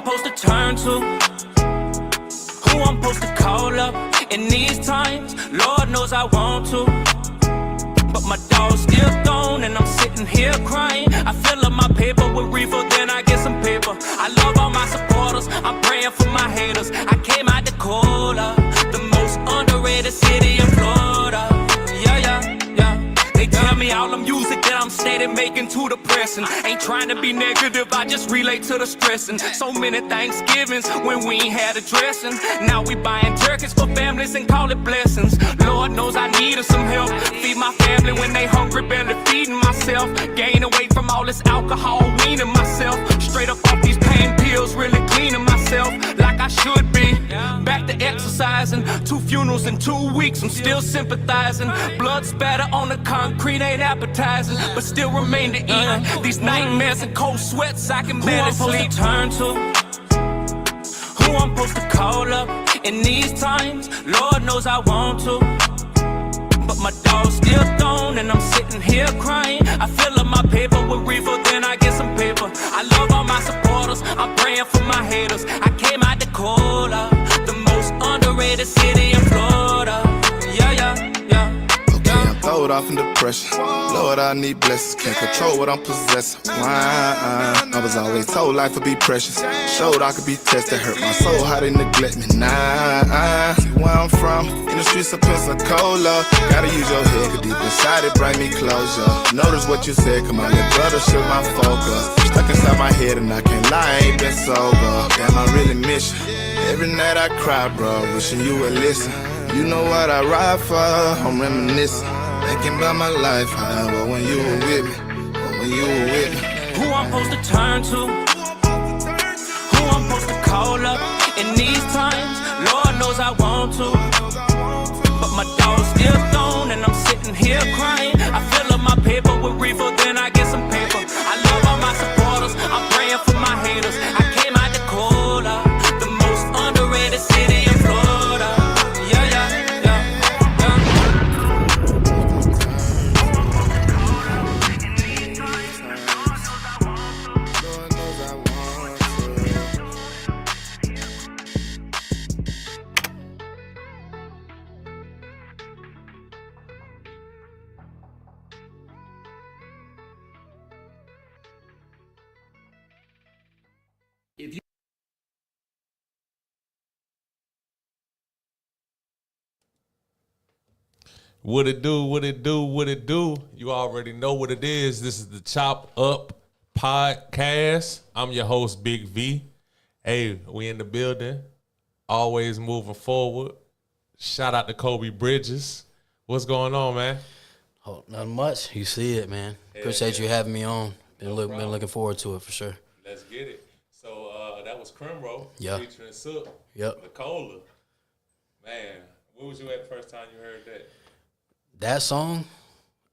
I'm supposed to turn to, who I'm supposed to call up in these times. Lord knows I want to, but my dog's still gone and I'm sitting here crying. I fill up my paper with reefer, then I get some paper. I love all my supporters, I'm praying for my haters. I came out to Cola, the most underrated city in Florida. They tell me all the music that I'm steady making too depressing. Ain't trying to be negative, I just relate to the stressing. So many Thanksgivings when we ain't had a dressing. Now we buying turkeys for families and call it blessings. Lord knows I needed some help. Feed my family when they hungry, barely feeding myself. Gain weight from all this alcohol, weaning myself. Straight up off these pain pills, really cleaning myself like I should be. Back to exercising, 2 funerals in 2 weeks, I'm still sympathizing. Blood spatter on the concrete ain't appetizing, but still remain to eat. These nightmares and cold sweats I can barely sleep. Who I'm supposed to turn to, who I'm supposed to call up in these times. Lord knows I want to, but my dog's still gone and I'm sitting here crying. I fill up my paper with reefer, then I get some paper. I love all my supporters, I'm praying for my haters. I came out to Cola, the most underrated city in Florida. Throwed off in depression. Lord, I need blessings. Can't control what I'm possessing. I was always told life would be precious. Showed I could be tested. Hurt my soul, how they neglect me. See where I'm from, in the streets of Pensacola. Gotta use your head, cause deep inside it bring me closure. Notice what you said, come on, let brother shoot my focus. Stuck inside my head and I can't lie, I ain't been sober. Damn, I really miss you. Every night I cry, bro, wishing you would listen. You know what I ride for, I'm reminiscing. Thinking about my life, however, when you were with me, Who I'm supposed to turn to, who I'm supposed to call up in these times. Lord knows I want to, but my dog's still gone and I'm sitting here crying. I fill up my paper with reefer, then I get some paper. I love all my supporters, I'm praying for my haters. I came out to Cola, the most underrated city in Florida. What it do, what it do, what it do. You already know what it is. This is the Chop Up Podcast. I'm your host, Big V. Hey, we in the building. Always moving forward. Shout out to Colby Bridges. What's going on, man? Oh, nothing much. You see it, man. Appreciate you having me on. Been looking forward to it for sure. Let's get it. So that was Crimro featuring Sook. Yep. The Cola. Man, where was you at the first time you heard that? That song,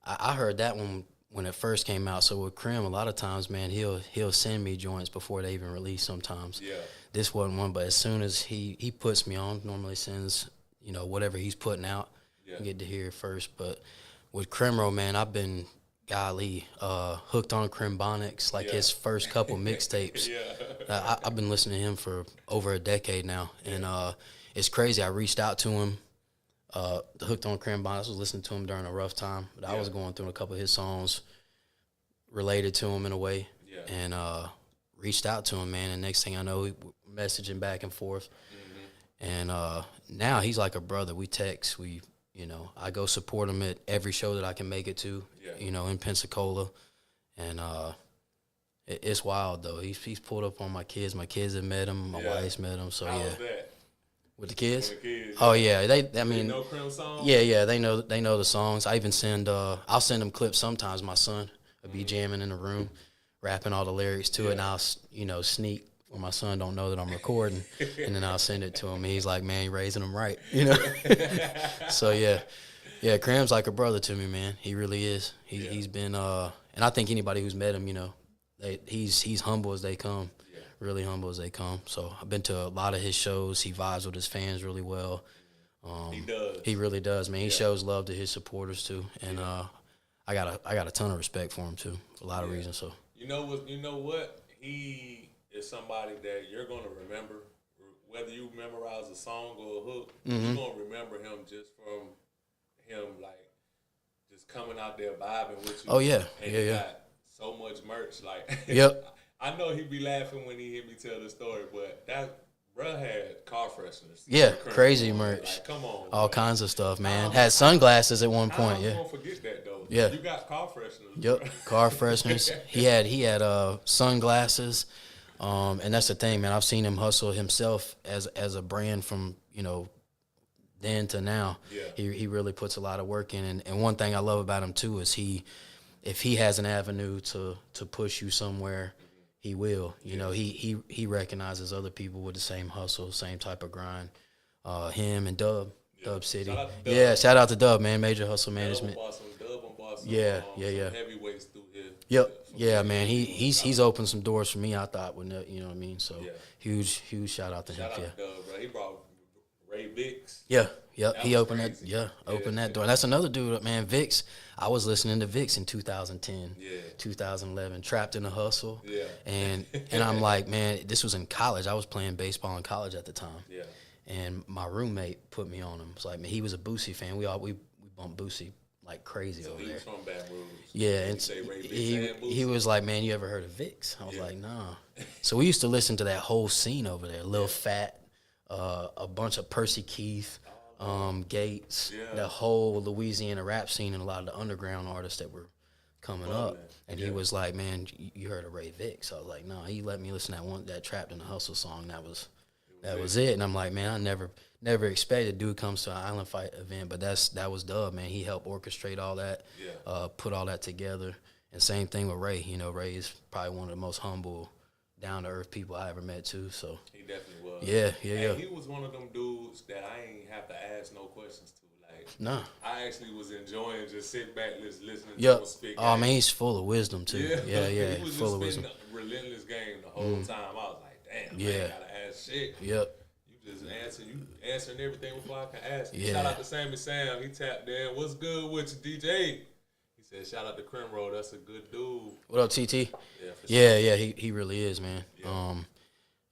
I heard that one when it first came out. So with Crim, a lot of times, man, he'll send me joints before they even release sometimes. Yeah. This wasn't one, but as soon as he puts me on, normally sends, whatever he's putting out, I get to hear it first. But with Crimro, man, I've been, hooked on Crimbonics, his first couple mixtapes. I've been listening to him for over a decade now. And it's crazy. I reached out to him. Hooked on Crimbonics. I was listening to him during a rough time, but I was going through a couple of his songs related to him in a way, and reached out to him, man. And next thing I know, we were messaging back and forth, and now he's like a brother. We text, I go support him at every show that I can make it to, in Pensacola, and it's wild though. He's pulled up on my kids. My kids have met him. My wife's met him. So How was that? With the kids? Kids. Oh yeah, they know Crim songs? Yeah, they know the songs. I even send I'll send them clips sometimes. My son will be jamming in the room, rapping all the lyrics to it, and I'll sneak where my son don't know that I'm recording, and then I'll send it to him. And he's like, man, you're raising them right, So yeah, Crim's like a brother to me, man. He really is. He's been and I think anybody who's met him, he's humble as they come. Really humble as they come. So I've been to a lot of his shows. He vibes with his fans really well. He does. He really does, man. He shows love to his supporters too, and I got a ton of respect for him too, for a lot of reasons. So you know what? He is somebody that you're gonna remember, whether you memorize a song or a hook. Mm-hmm. You're gonna remember him just from him like just coming out there vibing with you. Oh yeah, and yeah, he yeah. got so much merch. Like, Yep. I know he be laughing when he hear me tell the story, but that bruh had car fresheners. Yeah, for crazy Colby. merch. Like, come on, All man. kinds of stuff, man. Had sunglasses at one How point. I'm Yeah. gonna forget that though? Yeah. You got car fresheners. Yep, bruh. car fresheners. He had sunglasses, and that's the thing, man. I've seen him hustle himself as a brand from then to now. Yeah. He really puts a lot of work in, and one thing I love about him too is if he has an avenue to push you somewhere, he will. You know, he recognizes other people with the same hustle, same type of grind. Him and Dub City. Shout out to Dub. Yeah, shout out to Dub, man. Major Hustle Management. Dub bought some Yeah. heavyweights through here. Yep. Yeah, man. He's opened some doors for me. I thought, you know what I mean. So Yeah. huge shout out to him. Shout out Yeah. to Dub, bro. He brought Ray Vicks. Yeah. Yep. That He was opened crazy. opened that door. And that's another dude, man. Vicks. I was listening to Vicks in 2010, Yeah. 2011. Trapped in the Hustle. Yeah. And I'm like, man, this was in college. I was playing baseball in college at the time. Yeah. And my roommate put me on him. It's like, man, he was a Boosie fan. We bumped Boosie like crazy So over he there. was from Baton Rouge. Yeah, Did and he say Ray Vicks and he Boosie? was like, man, you ever heard of Vicks? I was Yeah. like, nah. So we used to listen to that whole scene over there. Lil Fat, a bunch of Percy Keith, Gates, Yeah. the whole Louisiana rap scene, and a lot of the underground artists that were coming up. Bubbling. And Yeah. he was like, man, you heard of Ray Vicks? I was like, no. He let me listen to that Trapped in the Hustle song. That was it. And I'm like, man, I never expected dude comes to an Island Fight event, but that was Dub, man. He helped orchestrate all that, Yeah. put all that together. And same thing with Ray. You know, Ray is probably one of the most humble, down to earth people I ever met too. So He definitely was. yeah. And he was one of them dudes that I ain't have to ask no questions to. Like, Nah. I actually was enjoying just sitting back, just listening to Yep. him speak. Oh game. man, he's full of wisdom too. Yeah. He was Full of just wisdom. spitting a relentless game the whole time. I was like, damn, I Yeah. ain't gotta ask shit. Yep. You just answering everything before I can ask. Yeah. Shout out to Sammy Sam. He tapped in. What's good with you, DJ? He said, shout out to Crim Roll. That's a good dude. What up, TT? Yeah, for Yeah. He really is, man. Yeah.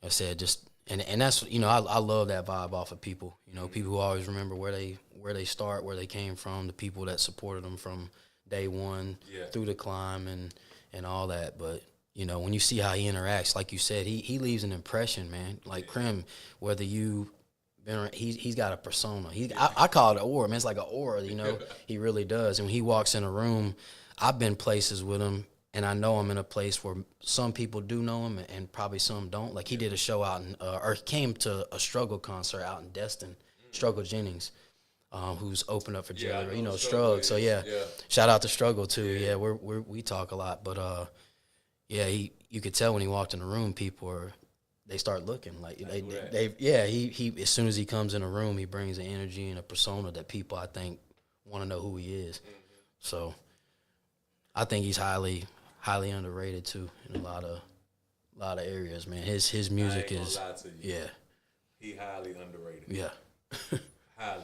I said just and that's I love that vibe off of people. People who always remember where they start, where they came from, the people that supported them from day one Yeah. through the climb and all that. But when you see how he interacts, like you said, he leaves an impression, man. Like Crim, whether you he's got a persona. I call it an aura, man. It's like an aura, He really does. And when he walks in a room, I've been places with him, and I know I'm in a place where some people do know him and probably some don't. Like he did a show out in, or he came to a Struggle concert out in Destin, Struggle Jennings, who's opened up for Yeah, I Jelly, know Struggle. Struggle So is, yeah, yeah. shout out to Struggle too. Yeah, we talk a lot, but yeah, you could tell when he walked in the room, they start looking like he as soon as he comes in a room, he brings an energy and a persona that people I think want to know who he is. Mm-hmm. So I think he's highly underrated too in a lot of areas, man. His music I ain't is gonna lie to you. yeah. He highly underrated. Yeah. Highly.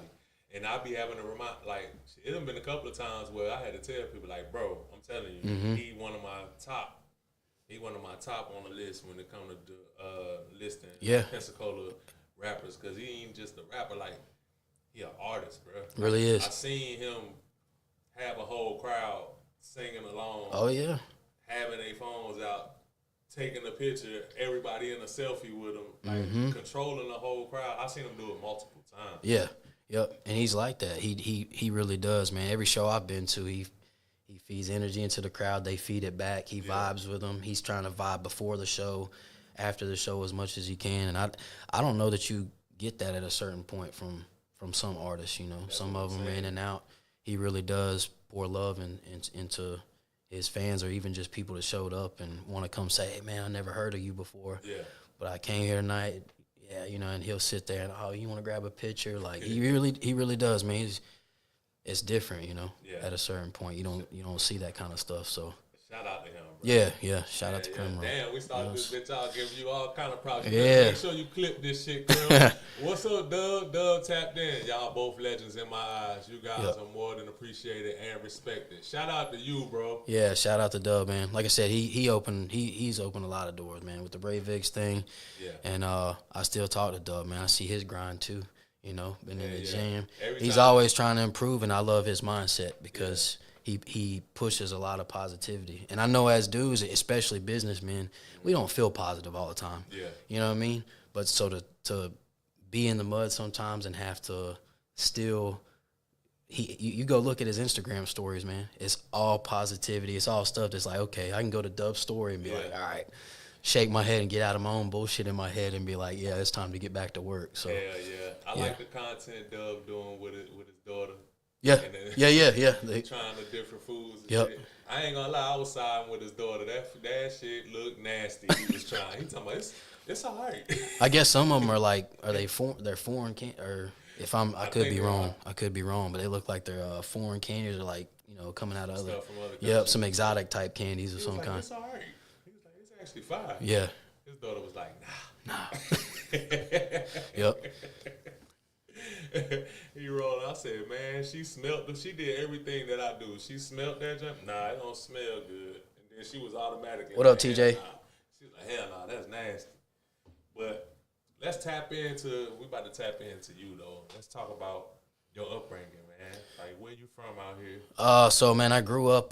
And I be having to remind, like, it done been a couple of times where I had to tell people, like, bro, I'm telling you, Mm-hmm. he one of my top on the list when it comes to listing Yeah. Pensacola rappers, because he ain't just a rapper, like, he an artist, bro. Really is. I seen him have a whole crowd singing along, Oh yeah. having their phones out, taking a picture, everybody in a selfie with him, like controlling the whole crowd. I seen him do it multiple times. Yeah. Yep. And he's like that. He really does, man. Every show I've been to, he feeds energy into the crowd. They feed it back. He vibes with them. He's trying to vibe before the show, after the show as much as he can. And I don't know that you get that at a certain point from some artists, Some of them are in and out. He really does pour love into his fans or even just people that showed up and want to come say, hey, man, I never heard of you before. Yeah. But I came here tonight. Yeah, and he'll sit there and, oh, you want to grab a picture? Like, he really does, man. It's different, Yeah. at a certain point. You don't see that kind of stuff. So, Shout out to him, Yeah. Shout out to Crim Roll. Damn, we started this bitch out giving you all kind of props. Yeah. Make sure you clip this shit, Crim. What's up, Doug? Doug tapped in. Y'all both legends in my eyes. You guys are more than appreciated and respected. Shout out to you, bro. Yeah, shout out to Doug, man. Like I said, he's opened a lot of doors, man, with the Brave Vix thing. Yeah. And I still talk to Doug, man. I see his grind too. You know, been in the gym. He's always trying to improve, and I love his mindset because he pushes a lot of positivity. And I know as dudes, especially businessmen, we don't feel positive all the time. Yeah. You know what I mean? But so to be in the mud sometimes and have to still you go look at his Instagram stories, man. It's all positivity. It's all stuff that's like, okay, I can go to Dub's story and be like, all right, shake my head and get out of my own bullshit in my head and be like, yeah, it's time to get back to work. So I like the content Dub doing with his daughter. Yeah. Yeah. Trying the different foods and shit. I ain't gonna lie, I was siding with his daughter. That shit looked nasty. He was trying. He talking about it's all right. I guess some of them they're foreign or if I could be wrong. I could be wrong, but they look like they're foreign candies or like, you know, coming out of other some exotic type candies of some kind. It's all right. He was like, it's actually fine. Yeah. His daughter was like, nah. Yep. He rolled. I said, man, she did everything that I do. She smelled that jump. Nah, it don't smell good. And then she was automatically. What up, TJ? She was like, hell nah, that's nasty. But let's tap into. We about to tap into you though. Let's talk about your upbringing, man. Like, where you from out here? So man, I grew up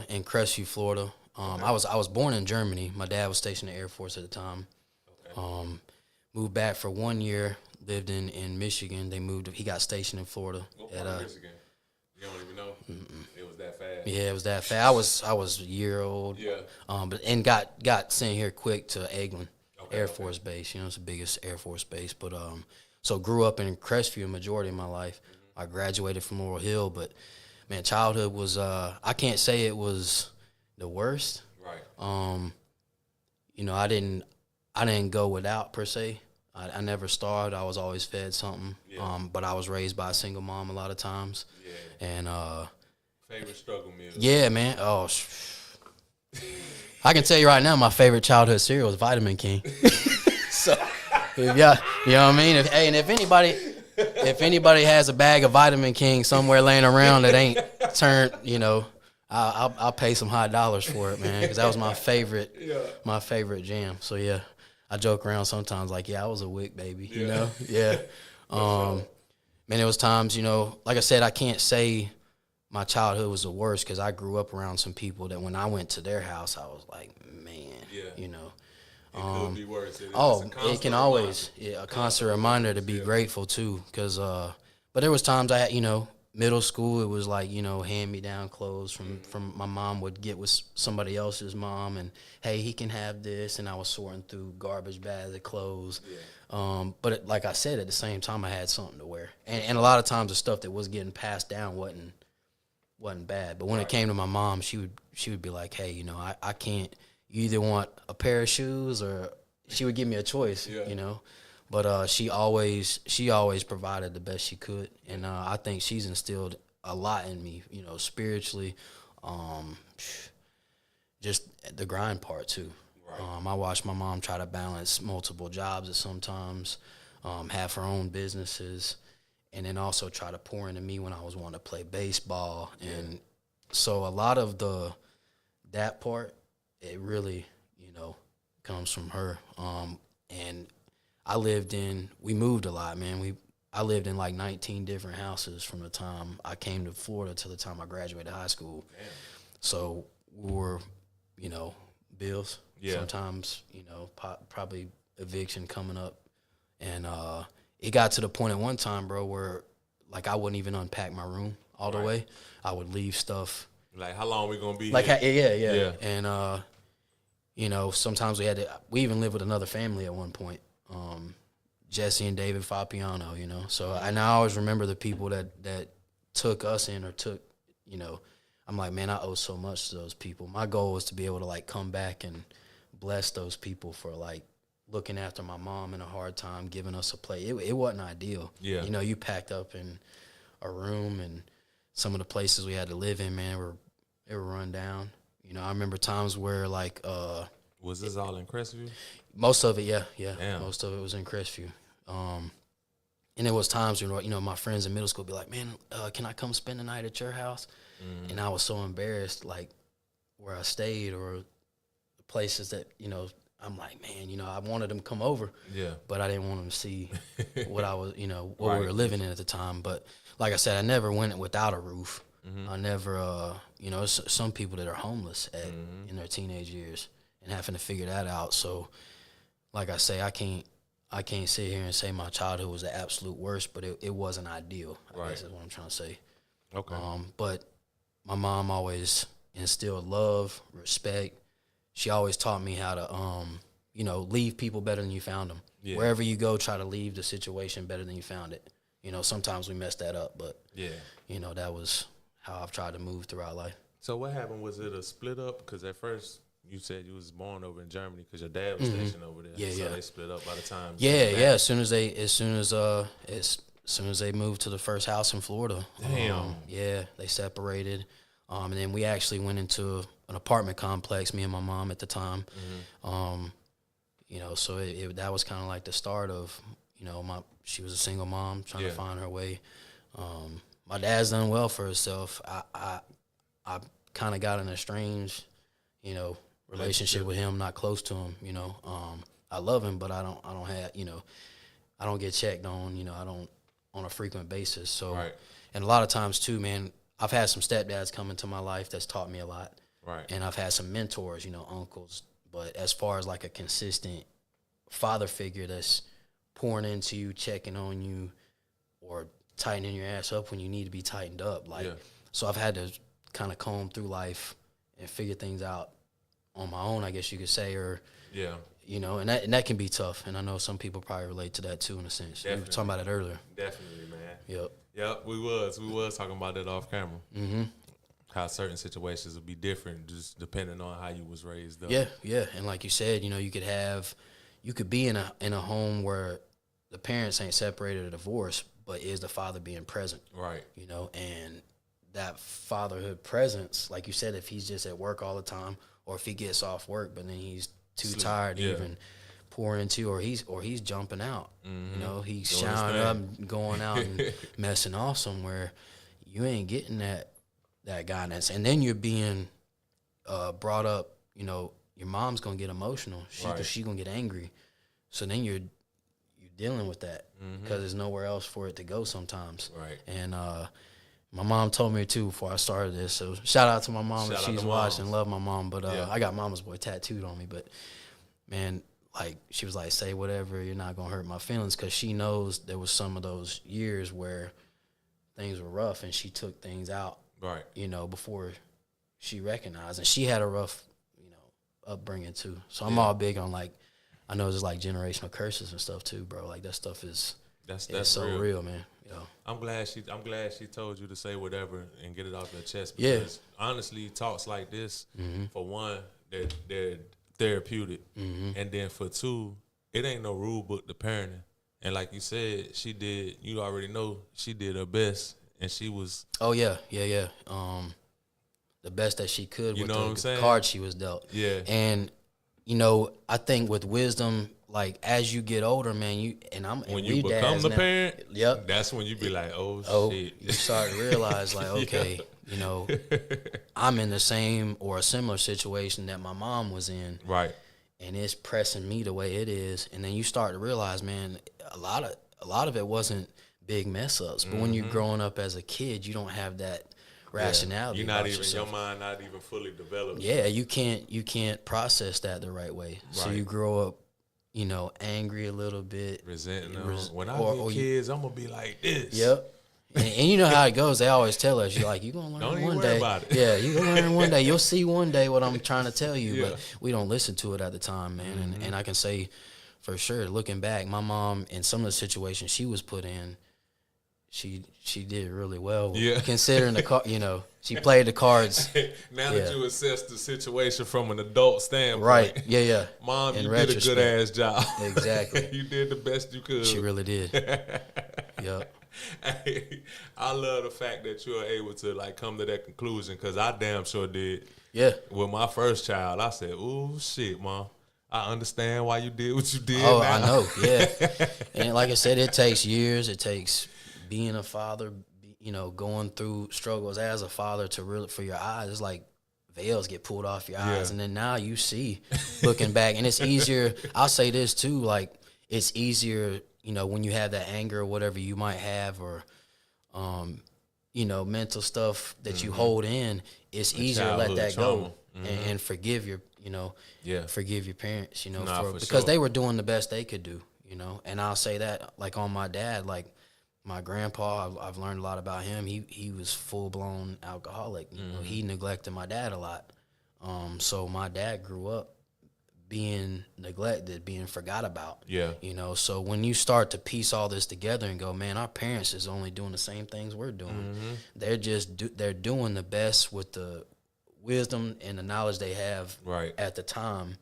in Crestview, Florida. I was born in Germany. My dad was stationed in the Air Force at the time. Okay. Moved back for 1 year. Lived in Michigan. He got stationed in Florida. What part of Michigan? You don't even know. It was that fast. Yeah, it was that fast. I was a year old. Yeah. But got sent here quick to Eglin Air Force Base. You know, it's the biggest Air Force base. But so grew up in Crestview a majority of my life. I graduated from Laurel Hill, but man, childhood was I can't say it was the worst. Right. You know, I didn't go without per se. I never starved. I was always fed something. Yeah. But I was raised by a single mom a lot of times. Yeah. And favorite struggle meal? Yeah, man. Oh, I can tell you right now, my favorite childhood cereal is Vitamin King. So, you know what I mean? If anybody has a bag of Vitamin King somewhere laying around that ain't turned, you know, I'll pay some high dollars for it, man, because that was my favorite jam. So yeah. I joke around sometimes like, I was a WIC baby, you know? Yeah. Man, there was times, you know, like I said, I can't say my childhood was the worst because I grew up around some people that when I went to their house, I was like, man, you know. It could be worse. It can always, a constant reminder to be grateful too because, but there was times I had, you know, middle school, it was like, you know, hand-me-down clothes from my mom would get with somebody else's mom, and, hey, he can have this, and I was sorting through garbage bags of clothes. Yeah. But like I said, at the same time, I had something to wear. And a lot of times the stuff that was getting passed down wasn't bad. But when it came to my mom, she would be like, hey, you know, I can't, you either want a pair of shoes or she would give me a choice, you know. But she always provided the best she could, and I think she's instilled a lot in me, you know, spiritually, just the grind part too. Right. I watched my mom try to balance multiple jobs at sometimes, have her own businesses, and then also try to pour into me when I was wanting to play baseball, and so a lot of that part, it really, you know, comes from her, and we moved a lot, man. I lived in like 19 different houses from the time I came to Florida to the time I graduated high school. Damn. So we were, you know, bills. Yeah. Sometimes, you know, probably eviction coming up. And it got to the point at one time, bro, where like I wouldn't even unpack my room all the way. I would leave stuff. Like, how long we going to be like here? Yeah. And, you know, sometimes we even lived with another family at one point. Jesse and David Fapiano, you know. So I always remember the people that took us in or took, you know, I'm like, man, I owe so much to those people. My goal was to be able to like come back and bless those people for like looking after my mom in a hard time, giving us a place. It wasn't ideal. Yeah. You know, you packed up in a room and some of the places we had to live in, man, they were run down. You know, I remember times where like Was this all in Crestview? most of it, yeah. Damn. Most of it was in Crestview. And there was times when, you know, my friends in middle school be like, man, can I come spend the night at your house? And I was so embarrassed, like where I stayed or places that, you know, I'm like, man, you know, I wanted them to come over, but I didn't want them to see what I was, you know, what we were living in at the time. But like I said, I never went without a roof. I never, you know, some people that are homeless in their teenage years and having to figure that out. So, like I say, I can't sit here and say my childhood was the absolute worst, but it wasn't ideal. I guess is what I'm trying to say. Okay. But my mom always instilled love, respect. She always taught me how to, you know, leave people better than you found them. Yeah. Wherever you go, try to leave the situation better than you found it. You know, sometimes we mess that up, but, you know, that was how I've tried to move throughout life. So what happened? Was it a split up? Because at first you said you was born over in Germany because your dad was stationed over there. Yeah, so they split up by the time. Yeah. As soon as they moved to the first house in Florida. Damn. They separated. And then we actually went into an apartment complex, me and my mom at the time. You know, so that was kind of like the start of, you know, she was a single mom trying to find her way. My dad's done well for himself. I kind of got in a strange, you know, relationship with him, not close to him, you know. I love him, but I don't have, you know, I don't get checked on, you know, I don't on a frequent basis. So, and a lot of times too, man, I've had some stepdads come into my life that's taught me a lot. And I've had some mentors, you know, uncles. But as far as like a consistent father figure that's pouring into you, checking on you, or tightening your ass up when you need to be tightened up. So I've had to kind of comb through life and figure things out on my own, I guess you could say, or you know, and that can be tough. And I know some people probably relate to that too, in a sense. Definitely. We were talking about it earlier. Definitely, man. Yep, we was talking about that off camera. How certain situations would be different just depending on how you was raised up. Yeah, and like you said, you know, you could be in a home where the parents ain't separated or divorced, but is the father being present, you know, and that fatherhood presence, like you said, if he's just at work all the time, or if he gets off work but then he's too tired to even pour into, or he's jumping out, you know, he's showering up, going out and messing off somewhere, you ain't getting that guidance. And then you're being brought up, you know, your mom's gonna get emotional, she gonna get angry, so then you're dealing with that because there's nowhere else for it to go sometimes. And my mom told me too before I started this, so shout out to my mom if she's watching. Love my mom, but I got Mama's Boy tattooed on me. But man, like she was like, say whatever, you're not gonna hurt my feelings, because she knows there was some of those years where things were rough and she took things out, you know, before she recognized. And she had a rough, you know, upbringing too. So I'm all big on, like, I know there's like generational curses and stuff too, bro. Like that stuff is that's so real, man. You know? I'm glad she told you to say whatever and get it off your chest, because honestly, talks like this, for one, they're therapeutic, and then for two, it ain't no rule book to parenting. And like you said, you already know she did her best, and she was the best that she could, you with the cards she was dealt. And you know, I think with wisdom, like as you get older, man, when you become the parent, that's when you be like, oh shit. You start to realize, like, okay, you know, I'm in the same or a similar situation that my mom was in, and it's pressing me the way it is. And then you start to realize, man, a lot of it wasn't big mess ups, but when you're growing up as a kid, you don't have that rationality. You're not even yourself. Your mind not even fully developed. You can't process that the right way. So you grow up, you know, angry a little bit, resenting them. When I get kids, I'm gonna be like this. And you know how it goes. They always tell us, you're gonna learn don't one day. About it. You're gonna learn one day. You'll see one day what I'm trying to tell you. But we don't listen to it at the time, man. And I can say for sure, looking back, my mom in some of the situations she was put in, she did really well. Considering you know, she played the cards. Now that you assess the situation from an adult standpoint, Mom, you did a good ass job. Exactly. You did the best you could. She really did. Yep. Hey, I love the fact that you are able to like come to that conclusion because I damn sure did. Yeah. With my first child, I said, "Ooh, shit, Mom. I understand why you did what you did." Oh, now. I know. Yeah. And like I said, it takes years. It takes being a father, going through struggles as a father to really, for your eyes. It's like veils get pulled off your eyes. And then now you see looking back. And it's easier. I'll say this too. Like, it's easier, when you have that anger or whatever you might have or, mental stuff that you hold in, it's easier to let that go and forgive your, forgive your parents, because they were doing the best they could do, And I'll say that, like, on my dad, like, my grandpa, I've learned a lot about him. He was full-blown alcoholic. He neglected my dad a lot. So my dad grew up being neglected, being forgot about. Yeah. So when you start to piece all this together and go, man, our parents is only doing the same things we're doing. They're just they're doing the best with the wisdom and the knowledge they have at the time.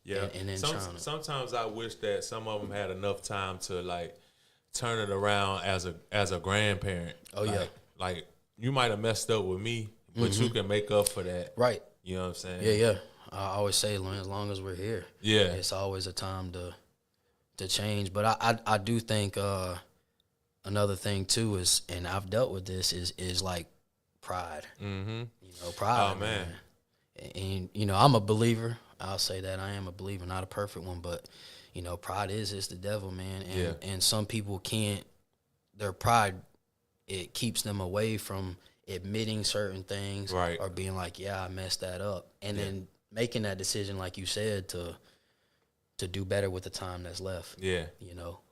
Yeah. And then sometimes I wish that some of them had enough time to like turn it around as a grandparent. Oh, yeah. Like you might have messed up with me, but you can make up for that. Right. You know what I'm saying? Yeah. I always say, as long as we're here, it's always a time to change. But I do think another thing too is, and I've dealt with this, is like pride. Pride. Oh man. And I'm a believer. I'll say that I am a believer, not a perfect one, but pride is the devil, man. And some people can't. Their pride, it keeps them away from admitting certain things, or being like, yeah, I messed that up, and then making that decision, like you said, to do better with the time that's left. Yeah.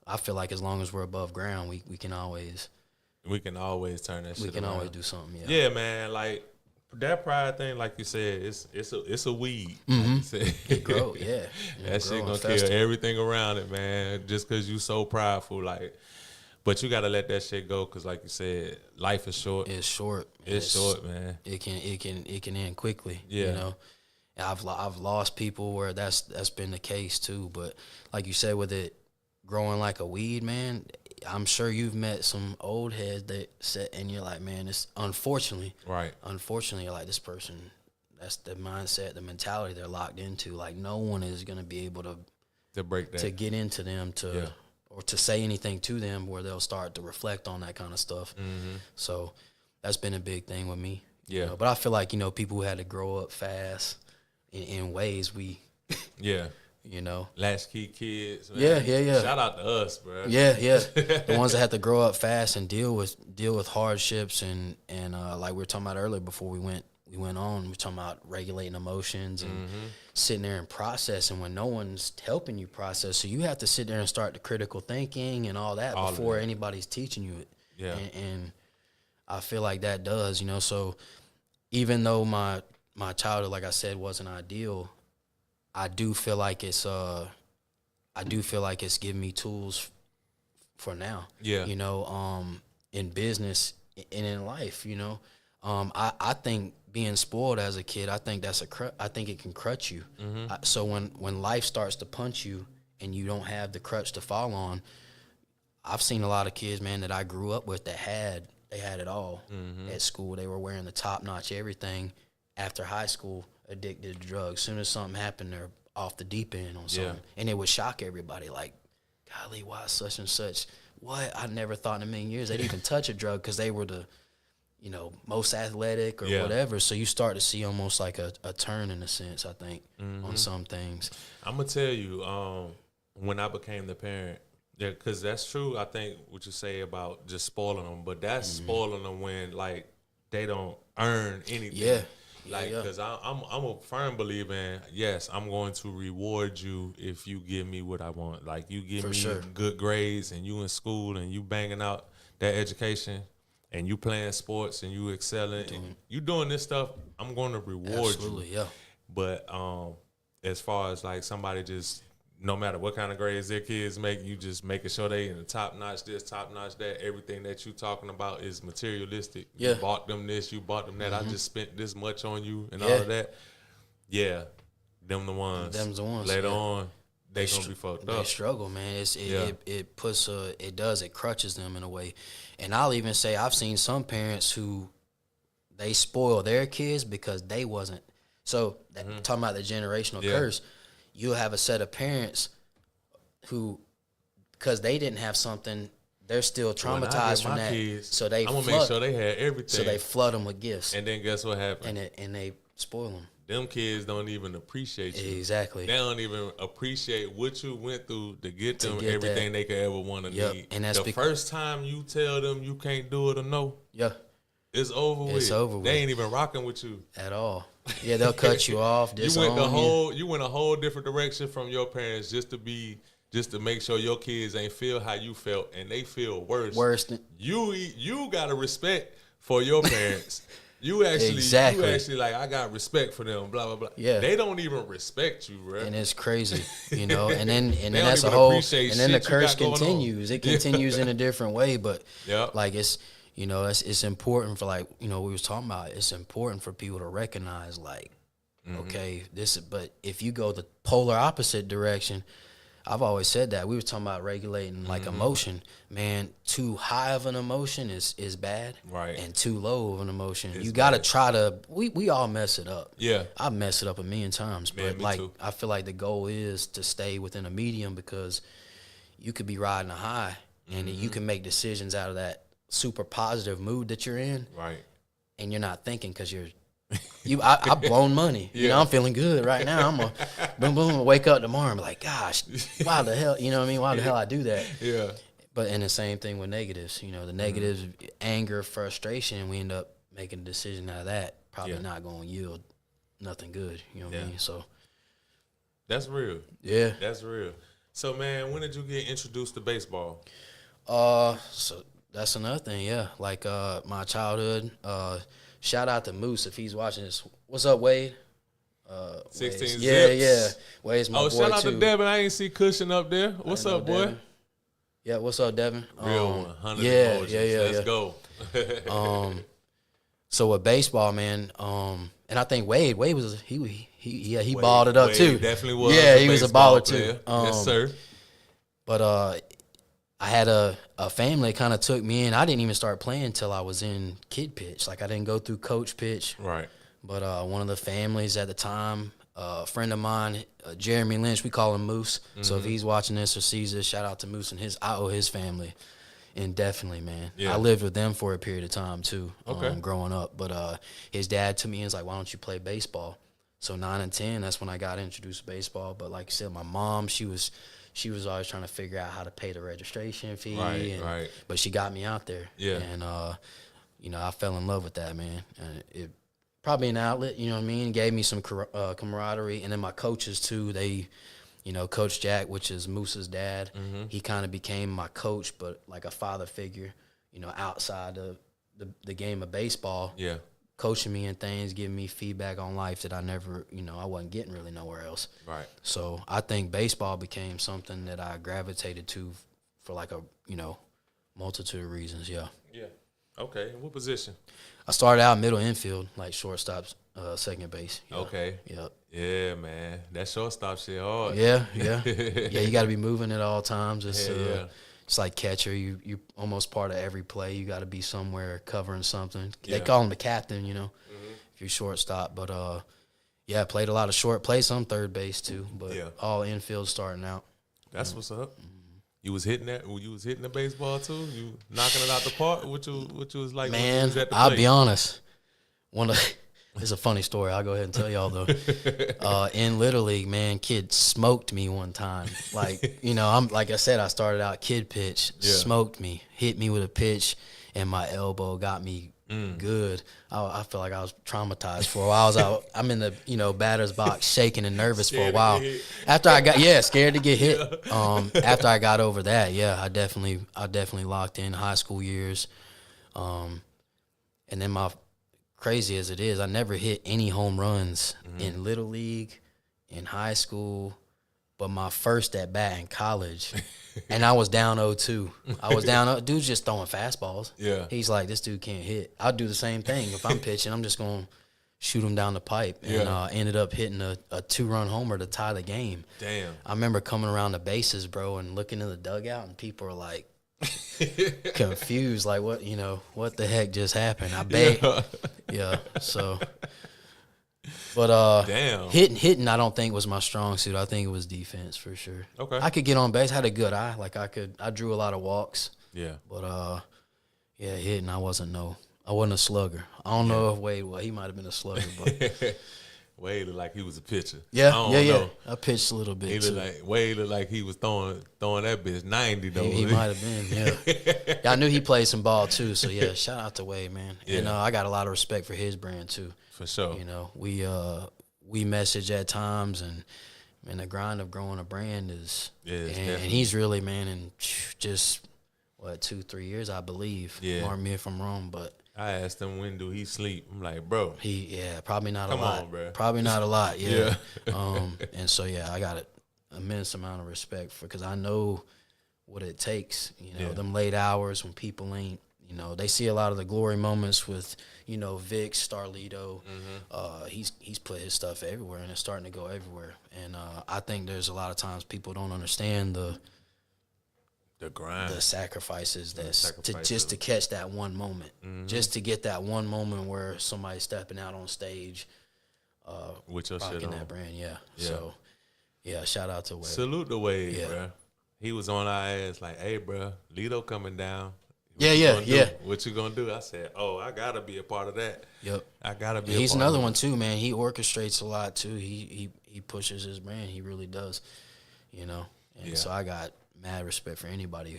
I feel like as long as we're above ground, we can always turn that shit around. We can always do something. Yeah, man. Like that pride thing, like you said, it's a weed. Like you said. It grow, yeah. That shit gonna kill everything around it, man. Just cause you so prideful, like. But you gotta let that shit go, cause like you said, life is short. It's short. It's short, man. It can end quickly. Yeah. I've lost people where that's been the case too. But like you said, with it growing like a weed, man, I'm sure you've met some old heads that sit and you're like, man, it's unfortunately, you're like, this person, that's the mindset, the mentality they're locked into. Like no one is gonna be able to break that, to get into them or to say anything to them where they'll start to reflect on that kind of stuff. So that's been a big thing with me. Yeah. But I feel like, people who had to grow up fast in ways we, latchkey kids. Man. Yeah. Shout out to us, bro. Yeah. The ones that had to grow up fast and deal with hardships and like we were talking about earlier before we went on, we're talking about regulating emotions and sitting there and processing when no one's helping you process. So you have to sit there and start the critical thinking and all that before anybody's teaching you it. Yeah. And I feel like that does, so even though my childhood, like I said, wasn't ideal, I do feel like it's given me tools for now. Yeah. In business and in life, I think being spoiled as a kid, I think I think it can crutch you. So when life starts to punch you and you don't have the crutch to fall on, I've seen a lot of kids, man, that I grew up with that had it all at school. They were wearing the top notch everything. After high school, addicted to drugs. As soon as something happened, they're off the deep end on something, and it would shock everybody. Like, golly, why such and such? What? I never thought in a million years they'd even touch a drug because they were the most athletic or whatever. So you start to see almost like a turn in a sense, I think, on some things. I'm going to tell you, when I became the parent, because that's true, I think, what you say about just spoiling them, but that's spoiling them when, like, they don't earn anything. Yeah. Because I'm a firm believer in, yes, I'm going to reward you if you give me what I want. Like, you give me good grades and you in school and you banging out that education, and you playing sports and you excelling and you doing this stuff, I'm going to reward you. Yeah. But as far as like somebody just, no matter what kind of grades their kids make, you just making sure they in the top notch this, top notch that, everything that you talking about is materialistic. Yeah. You bought them this, you bought them that. I just spent this much on you and all of that. Yeah. Them's the ones. Them's the ones. Later on, they gonna be fucked up. They struggle, man. It crutches them in a way. And I'll even say I've seen some parents who they spoil their kids because they wasn't. So talking about the generational curse, you'll have a set of parents who, because they didn't have something, they're still traumatized from that. Kids, so they I'm gonna make sure they had everything. So they flood them with gifts. And then guess what happened? And they spoil them. Them kids don't even appreciate you. Exactly. They don't even appreciate what you went through to get them everything they could ever want to need. And that's the first time you tell them you can't do it or no, it's over with. It's over with. They ain't even rocking with you at all. Yeah, they'll cut you off. You went a whole different direction from your parents just to make sure your kids ain't feel how you felt and they feel worse. Worse than you got a respect for your parents. You actually like, I got respect for them, blah, blah, blah. Yeah. They don't even respect you, bro. And it's crazy, and then that's a whole, and then the curse continues. It continues in a different way, but like it's important for, like, we was talking about, it's important for people to recognize, like, okay, but if you go the polar opposite direction, I've always said that. We were talking about regulating, like, emotion. Man, too high of an emotion is bad. Right. And too low of an emotion. You got to try to, we all mess it up. Yeah. I've messed it up a million times. But, me like, too. I feel like the goal is to stay within a medium, because you could be riding a high and you can make decisions out of that super positive mood that you're in. Right. And you're not thinking because I've blown money. I'm feeling good right now. I'm going to wake up tomorrow and be like, gosh, why the hell, you know what I mean? Why the hell I do that? Yeah. But and the same thing with negatives. The negatives, anger, frustration, and we end up making a decision out of that. Probably not going to yield nothing good. You know what I mean? So that's real. Yeah. That's real. So, man, when did you get introduced to baseball? So that's another thing, yeah. Like my childhood. Shout out to Moose if he's watching this. What's up, Wade? 16 Zips. Zips. Yeah. Wade's my boy too. Shout out to Devin. I ain't see Cushion up there. What's up, boy? Devin. Yeah, what's up, Devin? Real 100 yeah. Let's go. So with baseball, man, and I think Wade was he balled it up Wade too. Definitely was. Yeah, he was a baller player. too. Yes, sir. But I had a family that kind of took me in. I didn't even start playing until I was in kid pitch. Like, I didn't go through coach pitch. Right. But one of the families at the time, a friend of mine, Jeremy Lynch, we call him Moose. So if he's watching this or sees this, shout out to Moose and I owe his family indefinitely, man. Yeah. I lived with them for a period of time too, Okay. growing up. But his dad took me in and was like, why don't you play baseball? So 9 and 10, that's when I got introduced to baseball. But like I said, my mom, she was always trying to figure out how to pay the registration fee. Right. But she got me out there. Yeah. And, I fell in love with that, man. And it probably an outlet, you know what I mean? Gave me some camaraderie. And then my coaches, too, they, Coach Jack, which is Moose's dad, he kind of became my coach, but like a father figure, outside of the game of baseball. Yeah. Coaching me and things, giving me feedback on life that I never, I wasn't getting really nowhere else. Right. So I think baseball became something that I gravitated to for like a, multitude of reasons. Yeah. Yeah. Okay. What position? I started out middle infield, like shortstop, second base. Yeah. Okay. Yep. Yeah, man. That shortstop shit hard. Yeah. You got to be moving at all times. It's It's like catcher. You almost part of every play. You got to be somewhere covering something. They call him the captain, if you're shortstop. But I played a lot of short. Played some third base too, but all infield starting out. That's what's up. You was hitting that. You was hitting the baseball too. You knocking it out the park. What you was like? Man, when you was at the I'll plate? be honest. It's a funny story. I'll go ahead and tell y'all though. In Little League, man, kid smoked me one time. Like, I'm like I said, I started out kid pitch, smoked me, hit me with a pitch, and my elbow got me good. I feel like I was traumatized for a while. I'm in the batter's box, shaking and nervous for a while. After I got scared to get hit. After I got over that, I definitely locked in high school years, and then my crazy as it is, I never hit any home runs in Little League, in high school, but my first at bat in college, and I was down 0-2. I was down, dude's just throwing fastballs. Yeah. He's like, this dude can't hit. I'll do the same thing. If I'm pitching, I'm just going to shoot him down the pipe, and ended up hitting a 2-run homer to tie the game. Damn. I remember coming around the bases, bro, and looking in the dugout, and people are like confused, like what the heck just happened? I bet, So, but damn, hitting, I don't think was my strong suit. I think it was defense for sure. Okay, I could get on base. I had a good eye. Like I drew a lot of walks. Yeah, but hitting, I wasn't a slugger. I don't know if Wade was. He might have been a slugger, but Wade looked like he was a pitcher. Yeah. I pitched a little bit. Wade looked like he was throwing that bitch 90 though. He might have been. Yeah. I knew he played some ball too. So yeah, shout out to Wade, man. Yeah. And I got a lot of respect for his brand too. For sure. We message at times, and the grind of growing a brand is. And he's really, man, in just 2-3 years, I believe. Yeah. Mark me if I'm wrong, but. I asked him, when do he sleep? I'm like, bro. Probably not a lot. Come on, bro. Probably not a lot, yeah. And so, I got an immense amount of respect because I know what it takes, them late hours when people ain't, they see a lot of the glory moments with, Vic, Starlito. Mm-hmm. He's put his stuff everywhere, and it's starting to go everywhere. And I think there's a lot of times people don't understand the grind, the sacrifices just to catch that one moment, just to get that one moment where somebody's stepping out on stage, with your shit rocking on that brand, So, shout out to Wade. Salute to Wade, bro. He was on our ass like, "Hey, bro, Lito coming down." What you gonna do? I said, "Oh, I gotta be a part of that." Yep, I gotta be. He's another one too, man. He orchestrates a lot too. He pushes his brand. He really does, And so I got mad respect for anybody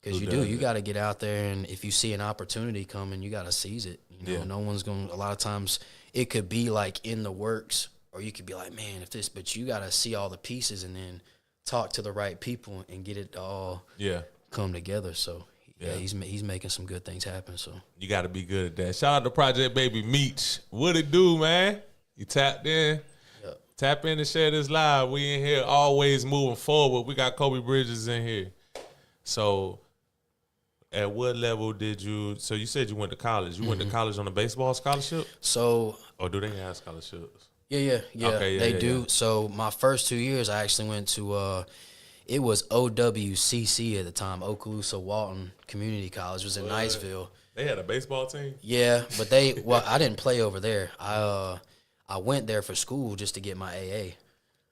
because you got to get out there, and if you see an opportunity coming, you got to seize it. No one's going to, a lot of times it could be like in the works, or you could be like, man, but you got to see all the pieces and then talk to the right people and get it all come together. So he's making some good things happen. So you got to be good at that. Shout out to Project Baby Meech. What it do, man? You tapped in? Tap in and share this live. We in here always moving forward. We got Colby Bridges in here. So at what level did you – so you said you went to college. You went to college on a baseball scholarship? So – or do they have scholarships? Yeah. Okay, they do. Yeah. So my first 2 years, I actually went to it was OWCC at the time, Okaloosa Walton Community College. It was in Niceville. They had a baseball team? Yeah, but I didn't play over there. I went there for school just to get my AA.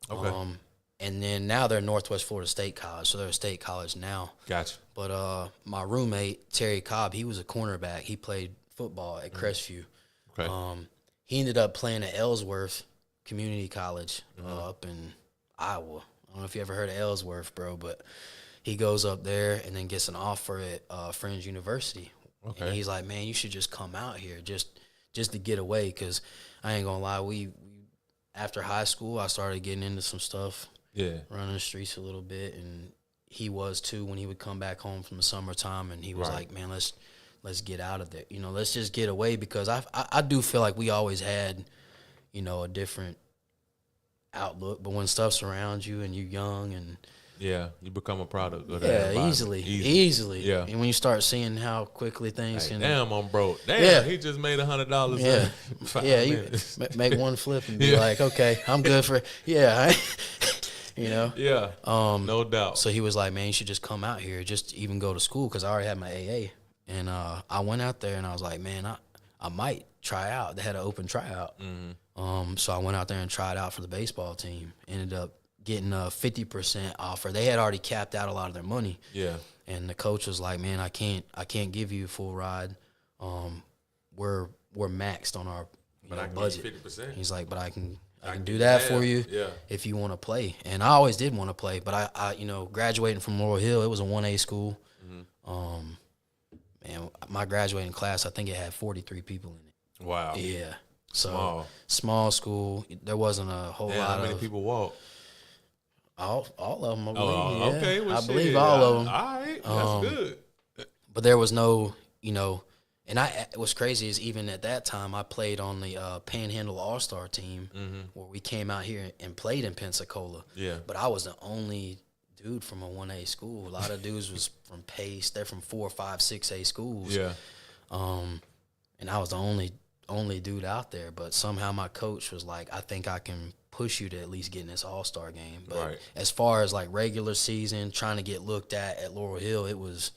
Okay. And then now they're Northwest Florida State College, so they're a state college now. Gotcha. But my roommate, Terry Cobb, he was a cornerback. He played football at Crestview. Okay. He ended up playing at Ellsworth Community College up in Iowa. I don't know if you ever heard of Ellsworth, bro, but he goes up there and then gets an offer at Friends University. Okay. And he's like, man, you should just come out here just to get away, because I ain't gonna lie, we after high school I started getting into some stuff, running the streets a little bit, and he was too when he would come back home from the summertime, and he was like, man, let's get out of there, let's just get away, because I do feel like we always had, a different outlook, but when stuff's around you and you're young and you become a product of that. Easily. Yeah. And when you start seeing how quickly things can... Damn, I'm broke. Damn, he just made $100 in 5 minutes. You make one flip and be like, okay, I'm good for... Yeah. No doubt. So he was like, man, you should just come out here, just even go to school, because I already had my AA. And I went out there and I was like, man, I might try out. They had an open tryout. Mm-hmm. So I went out there and tried out for the baseball team. Ended up getting a 50% offer. They had already capped out a lot of their money. Yeah. And the coach was like, man, I can't give you a full ride. We're maxed on our budget. 50%. He's like, but I can do that for you if you want to play. And I always did want to play, but I graduating from Laurel Hill, it was a 1A school. Mm-hmm. And my graduating class, I think it had 43 people in it. Wow. Yeah. So small school. There wasn't a whole lot of... How many people walked? All of them, I believe. Okay. Well, I believe all of them. All right. That's good. But there was no, and what's crazy is even at that time, I played on the Panhandle All-Star team where we came out here and played in Pensacola. Yeah. But I was the only dude from a 1A school. A lot of dudes was from Pace. They're from 4, 5, 6A schools. Yeah. And I was the only only dude out there, but somehow my coach was like, I think I can push you to at least get in this All-Star game. But as far as like regular season, trying to get looked at Laurel Hill, it was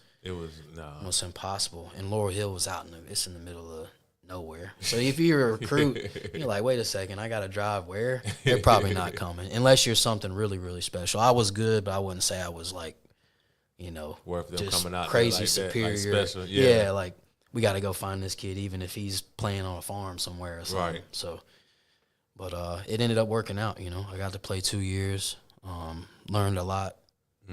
almost impossible. And Laurel Hill was it's in the middle of nowhere. So if you're a recruit, you're like, wait a second, I got to drive where? They're probably not coming unless you're something really, really special. I was good, but I wouldn't say I was like, worth them just coming out crazy like superior. That, like special. Yeah, like we got to go find this kid, even if he's playing on a farm somewhere or something. Right. So, but it ended up working out. I got to play 2 years, learned a lot.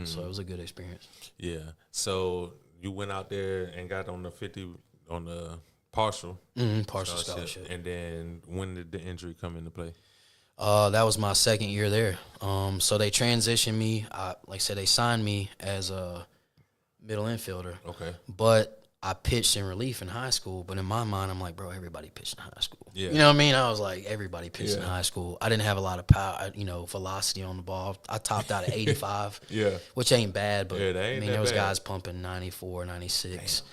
So it was a good experience. Yeah. So you went out there and got on the 50 on the partial Partial scholarship. And then when did the injury come into play? That was my second year there. So they transitioned me. Like I said, they signed me as a middle infielder. Okay. But I pitched in relief in high school. But in my mind, I'm like, bro, everybody pitched in high school. Yeah. You know what I mean? I was like, everybody pitched in high school. I didn't have a lot of power, velocity on the ball. I topped out at 85. Yeah. Which ain't bad, but that ain't there was bad. guys pumping 94, 96. Damn.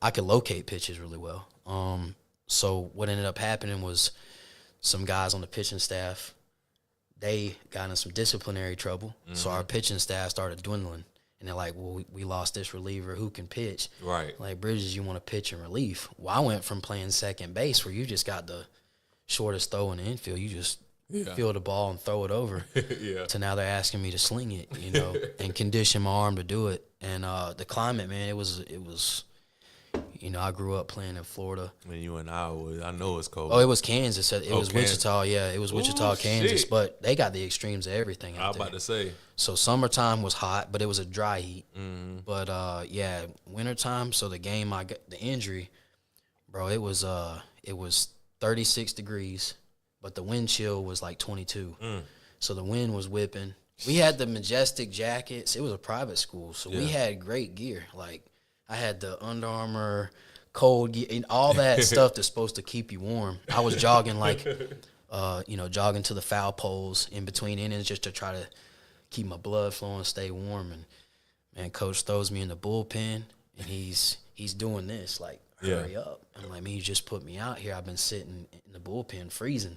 I could locate pitches really well. So what ended up happening was some guys on the pitching staff, they got in some disciplinary trouble. So our pitching staff started dwindling. And they're like, well, we lost this reliever. Who can pitch? Right. Like, Bridges, you want to pitch in relief. Well, I went from playing second base where you just got the shortest throw in the infield. You just field the ball and throw it over. To now they're asking me to sling it, and condition my arm to do it. And the climate, man, it was I grew up playing in Florida. When you in Iowa, I know it's cold. Oh, it was Kansas. It was Kansas. Wichita. Yeah, it was Wichita, Kansas. Shit. But they got the extremes of everything I was about to say. So summertime was hot, but it was a dry heat. But wintertime. So the game I got the injury, bro. It was 36 degrees, but the wind chill was like 22. So the wind was whipping. We had the Majestic jackets. It was a private school, so we had great gear. Like I had the Under Armour cold gear and all that stuff that's supposed to keep you warm. I was jogging jogging to the foul poles in between innings just to try to keep my blood flowing, stay warm. And man, coach throws me in the bullpen and he's doing this like, hurry up. I'm like, man, you just put me out here. I've been sitting in the bullpen freezing.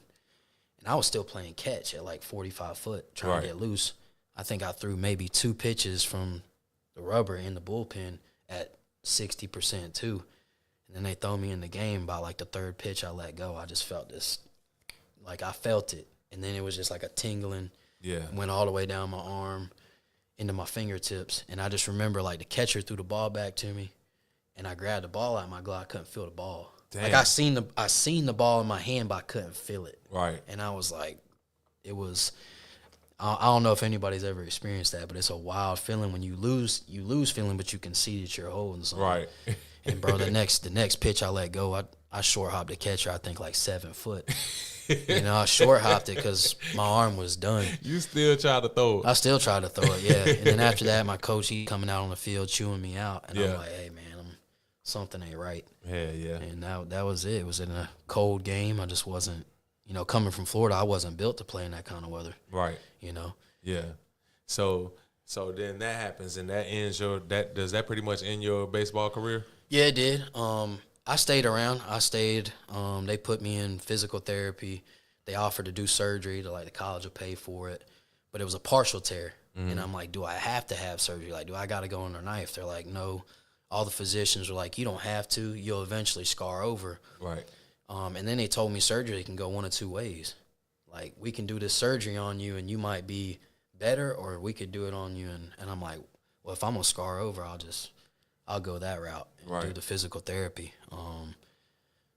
And I was still playing catch at like 45 foot, trying to get loose. I think I threw maybe 2 pitches from the rubber in the bullpen at 60% too. And then they throw me in the game by like the 3rd pitch I let go. I just felt this, like I felt it. And then it was just like a tingling. Yeah. Went all the way down my arm into my fingertips. And I just remember like the catcher threw the ball back to me. And I grabbed the ball out of my glove. I couldn't feel the ball. Damn. Like I seen the ball in my hand, but I couldn't feel it. Right. And I was like, it was. I don't know if anybody's ever experienced that, but it's a wild feeling when you lose feeling, but you can see that you're holding something. Right. And bro, the next pitch I let go, I short hopped the catcher. I think like 7 foot. I short hopped it because my arm was done. You still tried to throw it. I still tried to throw it, yeah. And then after that, my coach, he coming out on the field chewing me out, and I'm like, hey man, something ain't right. Yeah. And that was it. It was in a cold game. I just wasn't, coming from Florida, I wasn't built to play in that kind of weather. Right. Yeah. So then that happens and that ends does that pretty much end your baseball career? Yeah, it did. I stayed around. They put me in physical therapy. They offered to do surgery the college will pay for it. But it was a partial tear. Mm-hmm. And I'm like, do I have to have surgery? Like, do I got to go under a knife? They're like, no. All the physicians were like, you don't have to. You'll eventually scar over. Right. And then they told me surgery can go one of 2 ways. Like, we can do this surgery on you and you might be better, or we could do it on you. And I'm like, well, if I'm going to scar over, I'll go that route and do the physical therapy.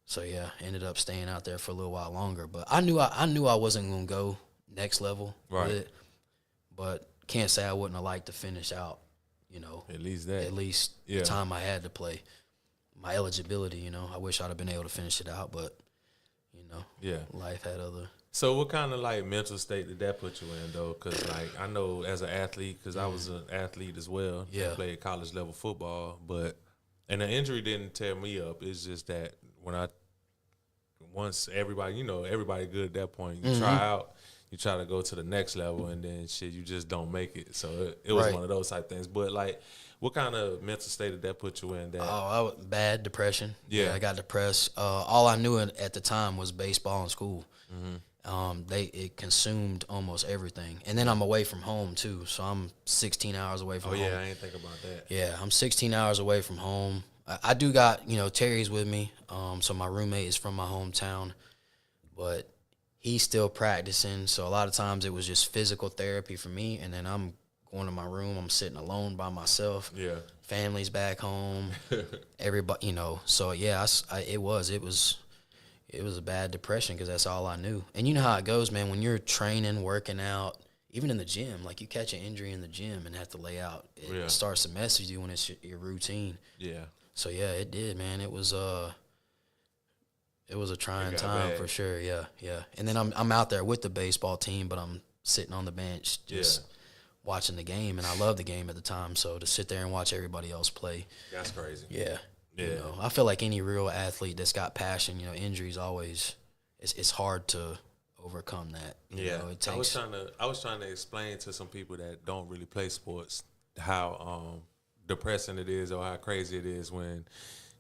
So, yeah, ended up staying out there for a little while longer. But I knew I wasn't going to go next level with it. But can't say I wouldn't have liked to finish out. At least the time I had to play, my eligibility, I wish I'd have been able to finish it out, but, life had other. So what kind of, mental state did that put you in, though? Because, I know as an athlete, because I was an athlete as well. Yeah. I played college-level football, and the injury didn't tear me up. It's just that once everybody good at that point, you try out. You try to go to the next level, and then you just don't make it. So it was one of those type things. But What kind of mental state did that put you in? That Bad depression. Yeah. I got depressed. All I knew at the time was baseball in school. It consumed almost everything, and then I'm away from home too. So I'm 16 hours away from home. I ain't think about that. Yeah, I'm 16 hours away from home. I do got Terry's with me. So my roommate is from my hometown, but he's still practicing. So a lot of times it was just physical therapy for me, and then I'm going to my room. I'm sitting alone by myself. Yeah. Family's back home. Everybody, So yeah, it was a bad depression because that's all I knew. And you know how it goes, man. When you're training, working out, even in the gym, like you catch an injury in the gym and have to lay out, it starts to mess with you when it's your routine. Yeah. So yeah, it did, man. It was a trying time for sure. Yeah. And then I'm out there with the baseball team, but I'm sitting on the bench just watching the game, and I love the game at the time. So to sit there and watch everybody else play, that's crazy. Yeah. I feel like any real athlete that's got passion, injuries always, it's hard to overcome that. It takes. I was trying to explain to some people that don't really play sports how depressing it is or how crazy it is when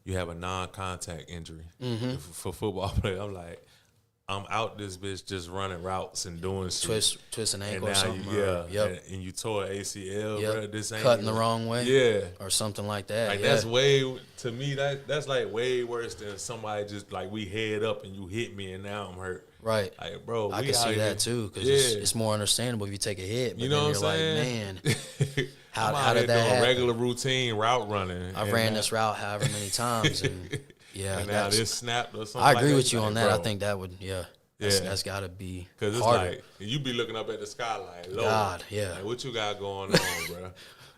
you have a non-contact injury for football players. I'm like, I'm out this bitch just running routes and doing shit. Twist an ankle and or something. And you tore ACL, bro. This ain't cutting the wrong way. or something like that. Like that's to me that's like way worse than somebody just like we head up and you hit me and now I'm hurt. Right. Like, bro, I can see that too because it's more understandable if you take a hit. But you know then what I'm saying? Like, man, how did did that happen? Regular routine route running. I've ran this route however many times, and and now this snapped or something. I agree with you like, on that. bro. I think that would that's got to be because it's harder. like you be looking up at the sky like, Lord, God, yeah. Like, what you got going on, bro?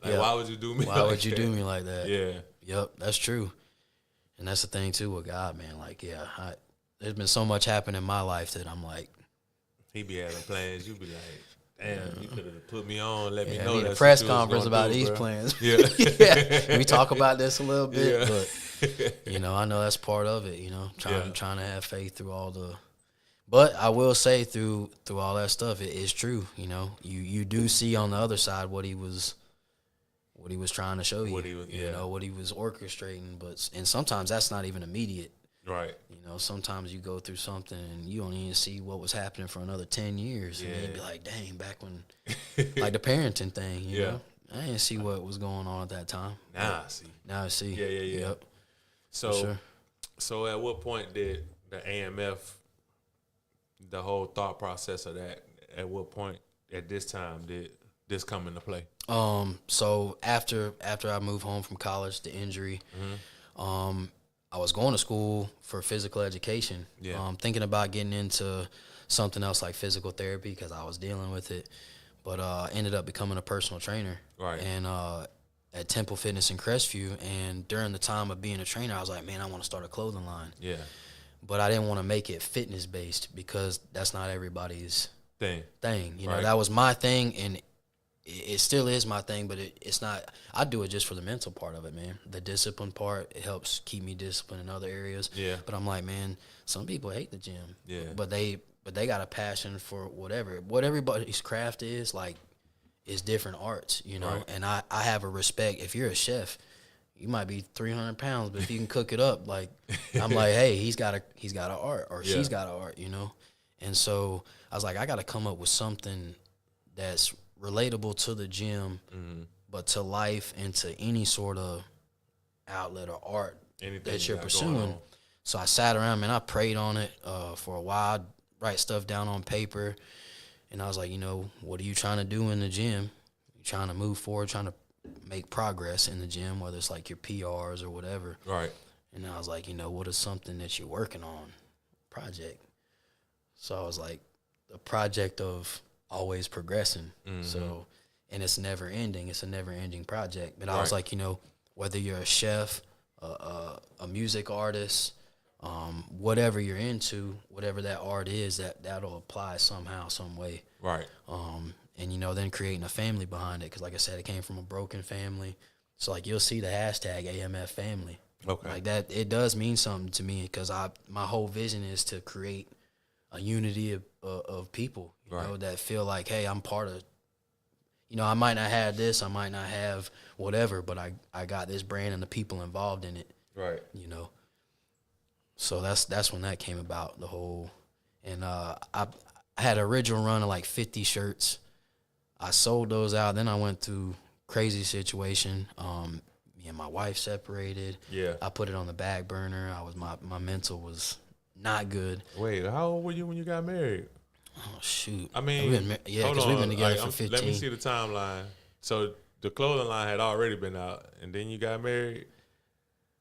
Like, why would you do me? Why would you do me like that? Yeah. Yep, that's true. And that's the thing too with God, man. Like, there's been so much happening in my life that I'm like, he be having plans. You be like, damn, you could have put me on, let me know. I need that a press conference about these plans. Yeah. We talk about this a little bit, but I know that's part of it. Trying to have faith through all the. But I will say through all that stuff, it is true. You do see on the other side what he was trying to show you. What he was orchestrating. And sometimes that's not even immediate. Right. Sometimes you go through something and you don't even see what was happening for another 10 years. And you'd be like, dang, back when, like the parenting thing, you know? I didn't see what was going on at that time. Now I see. Yeah. Yep. So at what point did the AMF, the whole thought process of that, at what point at this time did this come into play? So after I moved home from college, the injury, I was going to school for physical education. Thinking about getting into something else like physical therapy because I was dealing with it, but ended up becoming a personal trainer. Right. And at Temple Fitness in Crestview, and during the time of being a trainer, I was like, man, I want to start a clothing line. Yeah. But I didn't want to make it fitness based because that's not everybody's thing. Right. That was my thing, and it still is my thing, but it's not. I do it just for the mental part of it, man. The discipline part, it helps keep me disciplined in other areas. Yeah. But I'm like, man, some people hate the gym. Yeah. But they got a passion for whatever. What everybody's craft is, like, is different arts, Right. And I have a respect. If you're a chef, you might be 300 pounds, but if you can cook it up, like, I'm like, hey, he's got an art, or she's got an art, And so I was like, I got to come up with something that's relatable to the gym, but to life and to any sort of outlet or art that you're pursuing. So I sat around, man, I prayed on it for a while. I'd write stuff down on paper, and I was like, what are you trying to do in the gym? You're trying to move forward, trying to make progress in the gym, whether it's like your PRs or whatever. Right. And I was like, what is something that you're working on? Project. So I was like, a project of always progressing. So, and it's never ending. It's a never ending project. But I was like, whether you're a chef, a music artist, whatever you're into, whatever that art is, that'll apply somehow, some way. Right. And then creating a family behind it, because like I said, it came from a broken family. So like you'll see the hashtag AMF family. Okay. Like that, it does mean something to me because my whole vision is to create a unity of people, you know, that feel like, hey, I'm part of, I might not have this, I might not have whatever, but I got this brand and the people involved in it. Right. So that's when that came about, the whole. And I had an original run of like 50 shirts. I sold those out. Then I went through crazy situation. Me and my wife separated. Yeah. I put it on the back burner. My mental was not good. Wait, how old were you when you got married? Oh shoot! I mean, because we've been together for 15. Let me see the timeline. So the clothing line had already been out, and then you got married.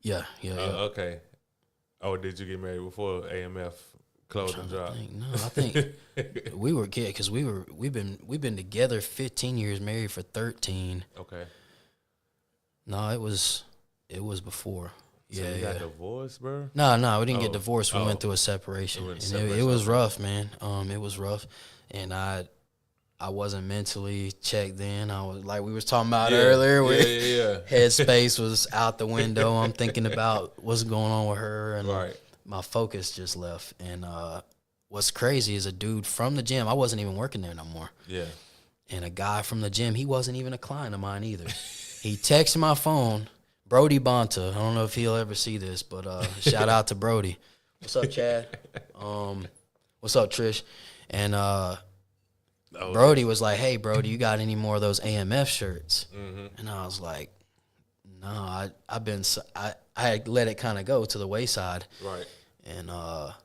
Yeah. Okay. Oh, did you get married before AMF clothing dropped? I think we were because we've been together 15 years, married for 13. Okay. No, it was before. So you got divorced, bro? No, we didn't get divorced. We went through a separation. It was rough, man. It was rough, and I wasn't mentally checked then. I was like we was talking about earlier. Headspace was out the window. I'm thinking about what's going on with her, and my focus just left. And what's crazy is a dude from the gym. I wasn't even working there no more. Yeah. And a guy from the gym. He wasn't even a client of mine either. He texted my phone. Brody Bonta. I don't know if he'll ever see this, but shout out to Brody. What's up, Chad? What's up, Trish? And Brody was like, "Hey, Brody, you got any more of those AMF shirts?" Mm-hmm. And I was like, "No, I had let it kind of go to the wayside." Right. And but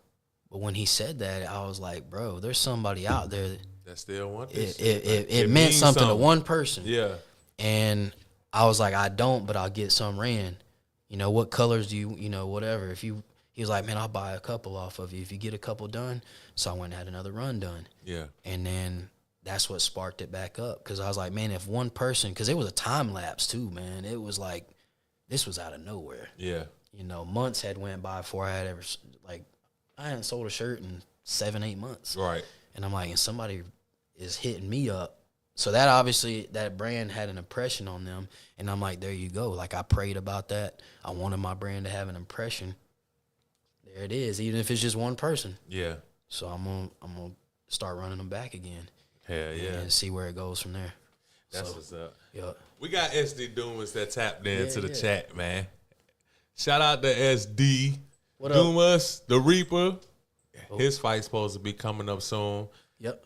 when he said that, I was like, "Bro, there's somebody out there that still want this." It meant something to one person. Yeah. And I was like, I don't, but I'll get some ran. What colors do you, whatever. He was like, man, I'll buy a couple off of you if you get a couple done. So I went and had another run done. Yeah. And then that's what sparked it back up. Because I was like, man, if one person, because it was a time lapse too, man. It was like, this was out of nowhere. Yeah. Months had went by before I had ever, I hadn't sold a shirt in 7-8 months. Right. And I'm like, and somebody is hitting me up. So that obviously, that brand had an impression on them. And I'm like, there you go. Like, I prayed about that. I wanted my brand to have an impression. There it is, even if it's just one person. Yeah. So I'm gonna start running them back again. Hell yeah. And see where it goes from there. That's what's up. Yeah. We got SD Dumas that tapped into the chat, man. Shout out to SD. What Dumas, the Reaper. Oh. His fight's supposed to be coming up soon. Yep.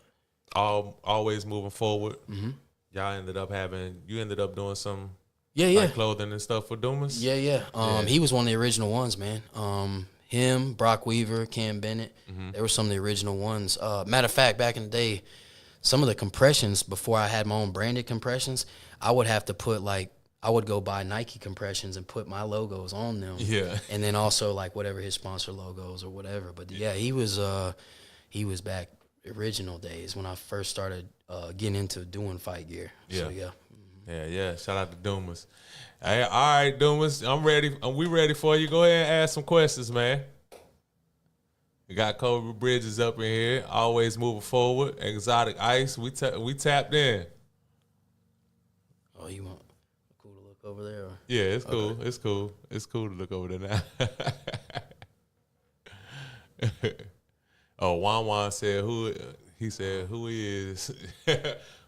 Always moving forward. Mm-hmm. Y'all ended up doing some clothing and stuff for Dumas. Yeah. He was one of the original ones, man. Him, Brock Weaver, Cam Bennett. Mm-hmm. They were some of the original ones. Matter of fact, back in the day, some of the compressions before I had my own branded compressions, I would have to put I would go buy Nike compressions and put my logos on them. Yeah. And then also whatever his sponsor logos or whatever. But yeah, he was back original days when I first started getting into doing fight gear. Yeah. So, yeah. Yeah. Shout out to Dumas. Hey, all right, Dumas. We ready for you. Go ahead and ask some questions, man. We got Colby Bridges up in here. Always moving forward. Exotic Ice. We tapped in. Oh, you want cool to look over there? Or? Yeah, it's cool. Okay. It's cool. It's cool to look over there now. Oh, Juan said who he is.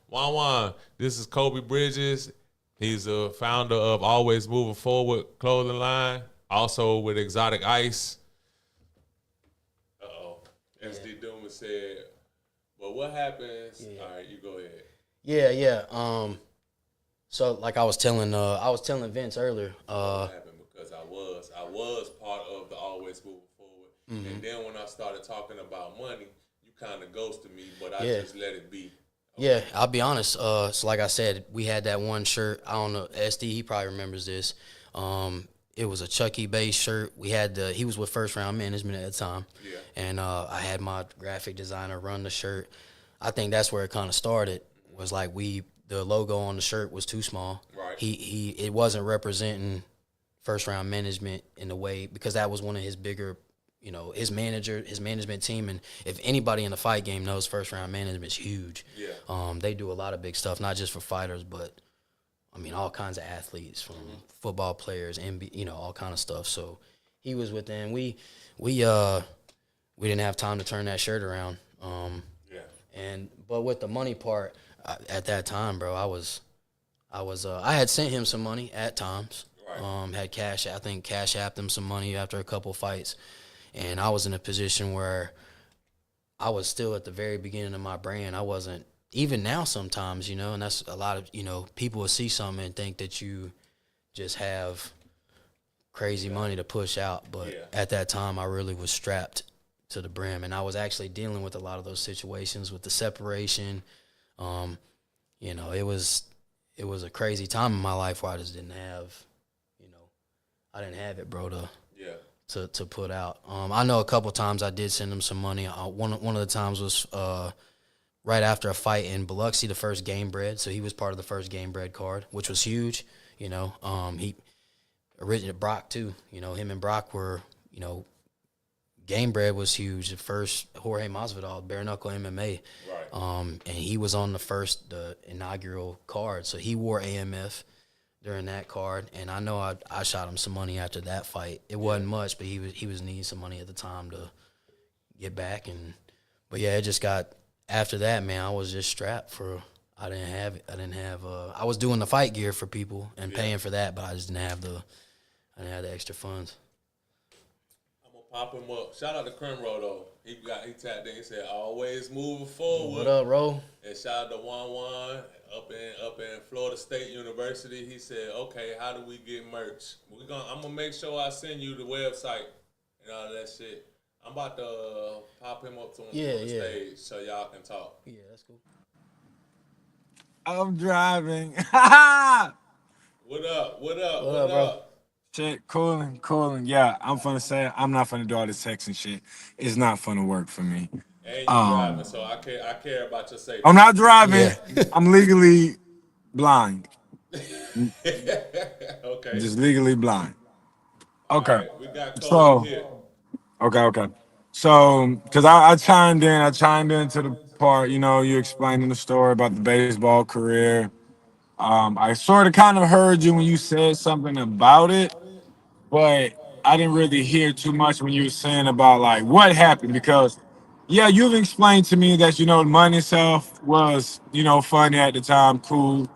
Juan, this is Colby Bridges. He's a founder of Always Moving Forward clothing line, also with Exotic Ice. SD Dumas said, well, what happens? Yeah. All right, you go ahead. Yeah. So I was telling Vince earlier. What happened? Because I was part of the Always Moving Forward. Mm-hmm. And then when I started talking about money, you kind of ghosted me, but I just let it be. Okay. Yeah, I'll be honest. So like I said, we had that one shirt. I don't know, SD, he probably remembers this. It was a Chucky based shirt. He was with First Round Management at the time. Yeah. And I had my graphic designer run the shirt. I think that's where it kind of started. Was the logo on the shirt was too small. Right. It wasn't representing First Round Management in a way, because that was one of his bigger, his management team. And if anybody in the fight game knows, First Round Management's huge. Yeah. They do a lot of big stuff, not just for fighters, but all kinds of athletes, from football players, all kind of stuff. So he was with them. We didn't have time to turn that shirt around. But with the money part, At that time, bro, I had sent him some money at times. Right. Had cash. I think cash apped him some money after a couple fights, and I was in a position where I was still at the very beginning of my brand. I wasn't even now sometimes, and that's a lot of people will see something and think that you just have crazy money to push out, but at that time I really was strapped to the brim, and I was actually dealing with a lot of those situations with the separation. Um, it was a crazy time in my life where I just didn't have, I didn't have it, bro, to put out. I know a couple times I did send him some money. One of the times was right after a fight in Biloxi, the first Game Bread. So he was part of the first Game Bread card, which was huge. He originally Brock too. Him and Brock were, Game Bread was huge. The first Jorge Masvidal bare knuckle MMA, Right. and he was on the inaugural card. So he wore AMF during that card, and I know I shot him some money after that fight. It wasn't much, but he was needing some money at the time to get back. But yeah, it just got after that, man. I was just strapped for. I didn't have it. I was doing the fight gear for people and paying for that, but I just didn't have the extra funds. I'm gonna pop him up. Shout out to Crim Row though. He tapped in. He said, "Always moving forward." What up, Ro? And shout out to One up in Florida State University. He said, "Okay, how do we get merch? I'm gonna make sure I send you the website and all that shit." I'm about to pop him up to him on the stage so y'all can talk. Yeah, that's cool. I'm driving. What up? What up? What up, bro? Shit, cooling. Yeah, I'm finna say I'm not finna do all this texting shit. It's not finna work for me. And you driving, so I care about your safety. I'm not driving. Yeah. I'm legally blind. Okay. Just legally blind. Okay. Right, we got Colby So, here. okay. So, cause I chimed into the part, you explaining the story about the baseball career. I sort of kind of heard you when you said something about it, but I didn't really hear too much when you were saying about like what happened because yeah, you've explained to me that the money itself was funny at the time, cool,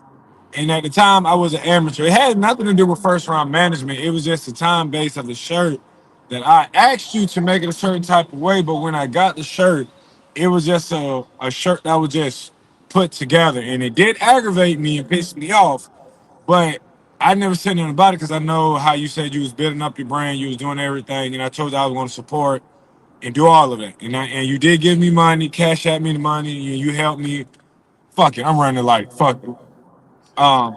and at the time I was an amateur. It had nothing to do with first round management. It was just the time base of the shirt that I asked you to make it a certain type of way, but when I got the shirt, it was just a shirt that was just put together, and it did aggravate me and piss me off, but I never said anything about it because I know how you said you was building up your brand, you was doing everything, and I told you I was going to support and do all of it. And you did give me money, cash at me the money, and you helped me. Fuck it, I'm running like fuck it. Um,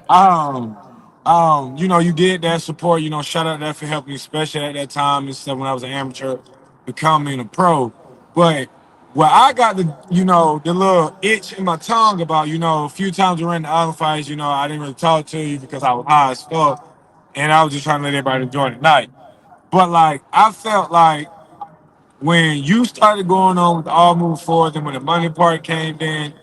um, you did that support. Shout out that for helping me, especially at that time and stuff when I was an amateur, becoming a pro. But where I got the little itch in my tongue about, a few times we ran the other fights, I didn't really talk to you because I was high as fuck, and I was just trying to let everybody enjoy the night. But like, I felt like when you started going on with all move forward and when the money part came in,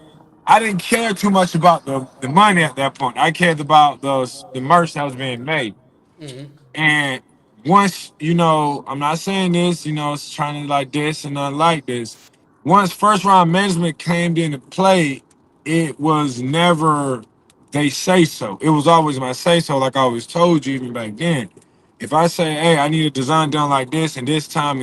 I didn't care too much about the money at that point. I cared about the merch that was being made. Mm-hmm. And once, I'm not saying this, it's trying to like this and not like this. Once first round management came into play, it was never they say so. It was always my say so, like I always told you even back then. If I say, hey, I need a design done like this and this time,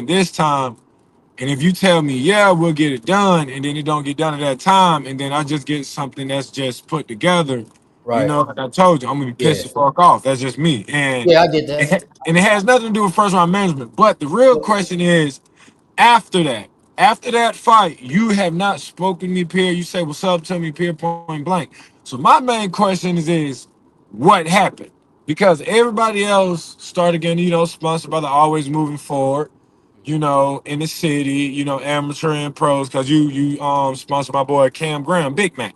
and if you tell me, yeah, we'll get it done, and then it don't get done at that time, and then I just get something that's just put together, Right. like I told you, I'm gonna be pissed Yeah. the fuck off. That's just me. And Yeah, I get that. and it has nothing to do with first round management. But the real question is, after that, after that fight, you have not spoken to me, Pierre. You say what's up to me, Pierre, point blank. So my main question is what happened? Because everybody else started getting, sponsored by the Always Moving Forward, in the city, amateur and pros, because you sponsor my boy Cam Graham, Big Mac.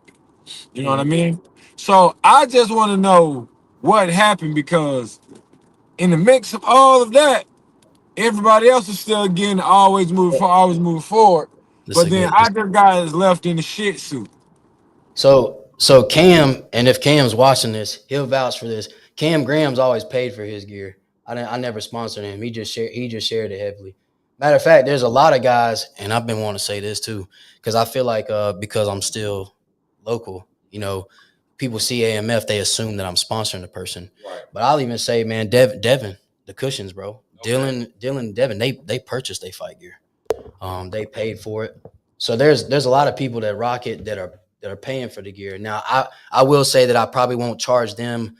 You know what I Mm-hmm. mean? So I just want to know what happened because in the mix of all of that, everybody else is still getting always moving forward. That's But a then good. I just got left in the shit suit. So Cam, and if Cam's watching this, he'll vouch for this. Cam Graham's always paid for his gear. I never sponsored him. He just shared it heavily. Matter of fact, there's a lot of guys, and I've been wanting to say this too, because I feel like because I'm still local, people see AMF, they assume that I'm sponsoring the person. Right. But I'll even say, man, Devin, the Cushions, bro, Okay. Dylan, Devin, they purchased their fight gear. They paid for it. So there's a lot of people that rock it that are paying for the gear. Now I will say that I probably won't charge them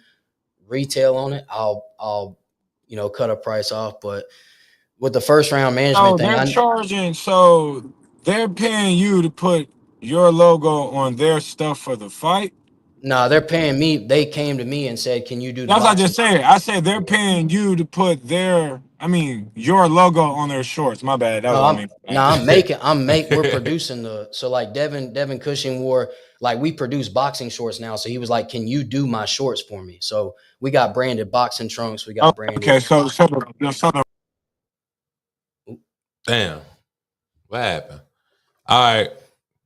retail on it. I'll cut a price off, but with the first round management thing, So they're paying you to put your logo on their stuff for the fight. they're paying me. They came to me and said, "Can you do the That's what I boxing?" just said. I said they're paying you to put your logo on their shorts. My bad. That was No, what I mean. we're producing so like Devin Cushing wore, like, we produce boxing shorts now. So he was like, "Can you do my shorts for me?" So we got branded boxing trunks. We got branded. Okay, so the Damn. What happened? All right.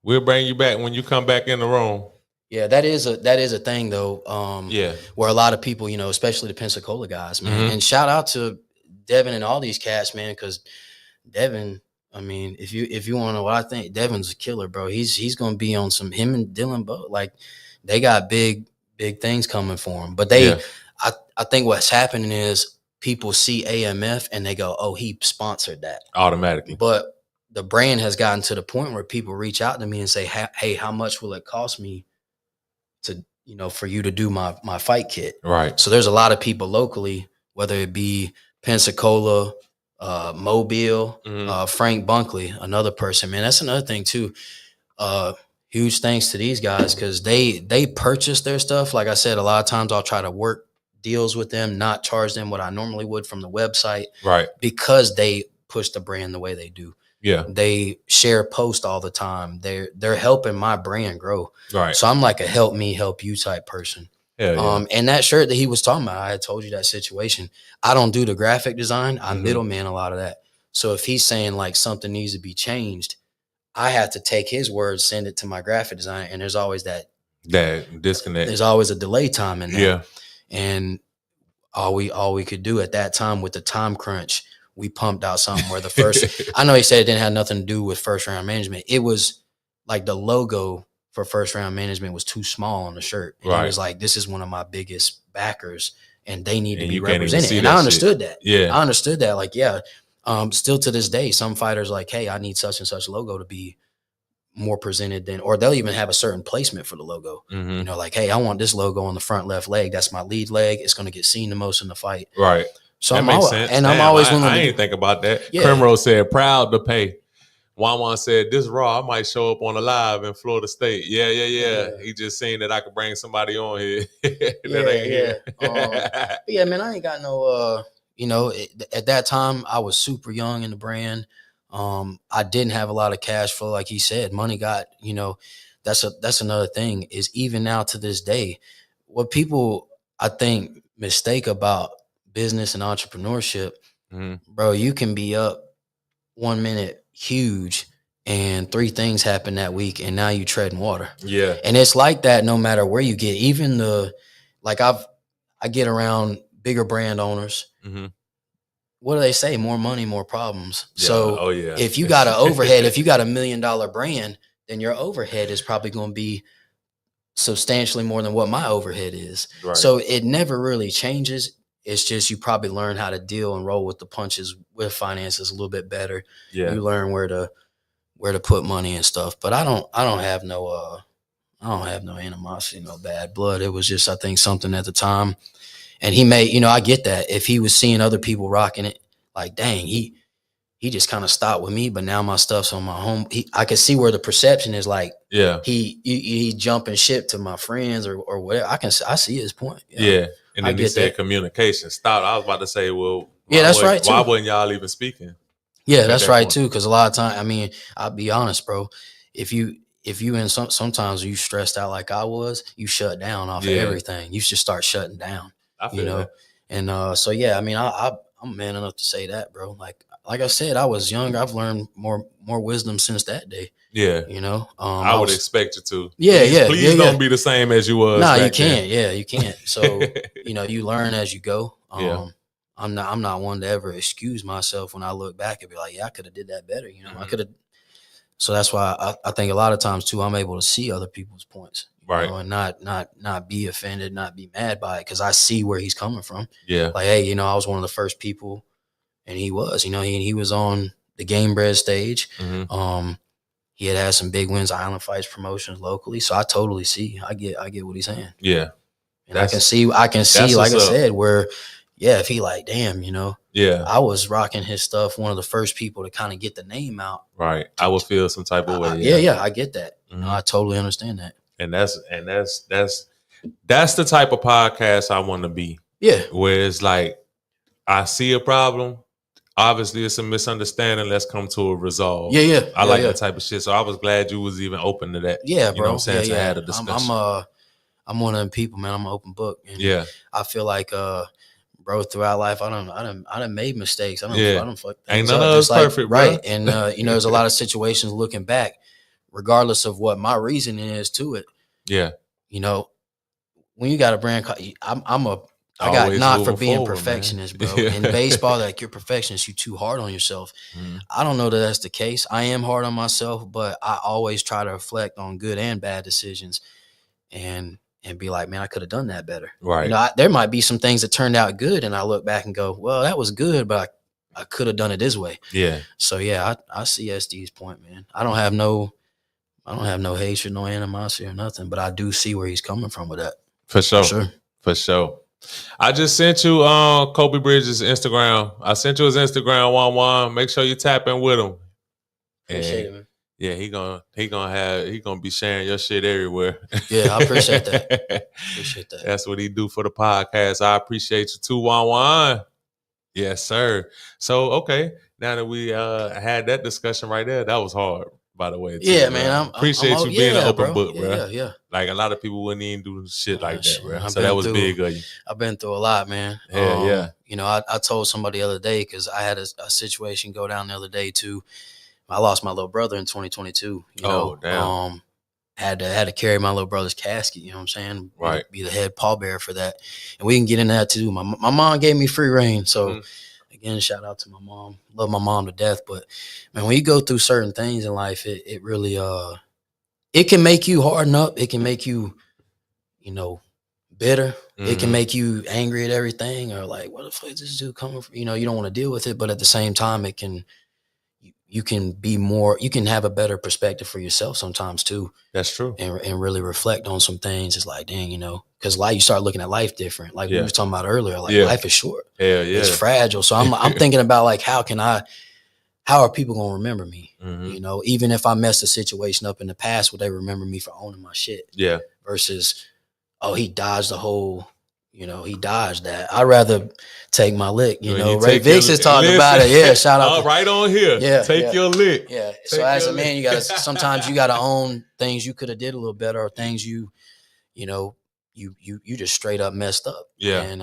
We'll bring you back when you come back in the room. Yeah, that is a thing though. Yeah. Where a lot of people, especially the Pensacola guys, man, and shout out to Devin and all these cats, man, because Devin, I mean, if you want to know what I think, Devin's a killer, bro. He's gonna be on some, him and Dylan both, like, they got big things coming for him. But I think what's happening is people see AMF and they go, "Oh, he sponsored that Automatically." But the brand has gotten to the point where people reach out to me and say, "Hey, how much will it cost me to, for you to do my fight kit?" Right. So there's a lot of people locally, whether it be Pensacola, Mobile, Frank Bunkley, another person, man. That's another thing too. Huge thanks to these guys, because they purchase their stuff. Like I said, a lot of times I'll try to work deals with them, not charge them what I normally would from the website, right? Because they push the brand the way they do. Yeah, they share posts all the time. They're helping my brand grow. Right. So I'm like a help me, help you type person. Yeah. And that shirt that he was talking about, I had told you that situation. I don't do the graphic design. I middleman a lot of that. So if he's saying like something needs to be changed, I have to take his words, send it to my graphic designer, and there's always that disconnect. There's always a delay time in that. Yeah. And all we could do at that time with the time crunch, we pumped out something where the first, I know he said it didn't have nothing to do with first round management. It was like the logo for first round management was too small on the shirt. And It was like, this is one of my biggest backers and they need to be represented. And I understood that. Yeah. I understood that. Like, yeah. Still to this day, some fighters like, hey, I need such and such logo to be more presented than, or they'll even have a certain placement for the logo. Like, hey, I want this logo on the front left leg. That's my lead leg. It's going to get seen the most in the fight. Right. So I'm always willing to. I ain't think about that. Yeah. Primrose said, proud to pay. Juan said, this Raw, I might show up on a live in Florida State. Yeah. He just seen that I could bring somebody on here. Yeah, man, I ain't got no, at that time, I was super young in the brand. I didn't have a lot of cash flow. Like he said, money got, that's another thing is even now to this day, what people, I think, mistake about business and entrepreneurship, bro, you can be up 1 minute huge and 3 things happen that week and now you treading water. Yeah. And it's like that no matter where you get. Even I get around bigger brand owners. What do they say? More money, more problems. Yeah. So if you got an overhead, if you got $1 million brand, then your overhead is probably going to be substantially more than what my overhead is. Right. So it never really changes. It's just you probably learn how to deal and roll with the punches with finances a little bit better. Yeah. You learn where to put money and stuff. But I don't have no animosity, no bad blood. It was just, I think, something at the time. And he made, I get that. If he was seeing other people rocking it, like, dang, he just kind of stopped with me, but now my stuff's on my home. I can see where the perception is like, he jumping ship to my friends or whatever. I see his point. Yeah. And then he said communication stopped. I was about to say, well, that's right too. Why wasn't y'all even speaking? Yeah, that's right too. Because a lot of time, I mean, I'll be honest, bro. If you in sometimes you stressed out like I was, you shut down off of everything. You should start shutting down. I feel that. And so yeah, I mean, I'm man enough to say that, bro. Like I said, I was young. I've learned more wisdom since that day. Yeah, I would expect you to. Please don't be the same as you was. No, you can't. Yeah, you can't. So you learn as you go. I'm not one to ever excuse myself when I look back and be like, yeah, I could have did that better. I could have. So that's why I think a lot of times too, I'm able to see other people's points, Right. and not be offended, not be mad by it, because I see where he's coming from. Yeah. Like, hey, I was one of the first people, and he was, he was on the Game Bread stage. Mm-hmm. He had some big wins, Island Fights promotions locally. So I totally see. I get what he's saying. Yeah. And I can see, like I said, where, yeah, if he like, damn, yeah, I was rocking his stuff, one of the first people to kind of get the name out. Right. I would feel some type of way. Yeah, I get that. Mm-hmm. I totally understand that. And that's the type of podcast I want to be. Yeah. Where it's like, I see a problem. Obviously, it's a misunderstanding. Let's come to a resolve. Yeah. I like that type of shit. So I was glad you was even open to that. Yeah, bro. You know what I'm saying? Yeah. To have a discussion. I'm one of them people, man. I'm an open book. And yeah. I feel like, bro, throughout life, I done made mistakes. I done fucked things Ain't none up, of us perfect, right? Bro. And there's a lot of situations looking back, regardless of what my reasoning is to it. Yeah. When you got a brand, I got not for being perfectionist, bro. In baseball, like, you're perfectionist, you too hard on yourself. I don't know that that's the case. I am hard on myself, but I always try to reflect on good and bad decisions, and be like, man, I could have done that better. Right. There might be some things that turned out good, and I look back and go, well, that was good, but I could have done it this way. Yeah. So yeah, I see SD's point, man. I don't have no hatred, no animosity or nothing, but I do see where he's coming from with that. For sure. I just sent you Colby Bridges' Instagram. I sent you his Instagram one. Make sure you tap in with him. Appreciate it, man. Yeah, he gonna be sharing your shit everywhere. Yeah, I appreciate that. Appreciate that. That's what he do for the podcast. I appreciate you too, Juan. Yes, sir. So okay, now that we had that discussion right there, that was hard. By the way, too, yeah, man. I appreciate you being an open book, bro. Yeah. Like, a lot of people wouldn't even do shit like that, bro. So that was big of you. I've been through a lot, man. Yeah. I told somebody the other day, because I had a situation go down the other day too. I lost my little brother in 2022. Damn. Had to carry my little brother's casket. You know what I'm saying? Right. Be the head pallbearer for that, and we can get into that too. My mom gave me free reign, so. Again, shout out to my mom. Love my mom to death. But man, when you go through certain things in life, it really it can make you harden up. It can make you, bitter. It can make you angry at everything, or like, what the fuck is this dude coming from? You don't want to deal with it, but at the same time, you can be more, you can have a better perspective for yourself sometimes too. That's true. And really reflect on some things. It's like, dang, because you start looking at life different. Like we were talking about earlier, like life is short. Hell yeah. It's fragile. So I'm thinking about, like, how are people going to remember me? Even if I messed a situation up in the past, would they remember me for owning my shit? Yeah. Versus, oh, he dodged the whole, he dodged that. I'd rather take my lick, Ray Vicks has talked about it. Yeah, shout out. Right on here. Yeah. Take your lick. Yeah. So as a man, sometimes you got to own things you could have did a little better, or things you just straight up messed up. Yeah. And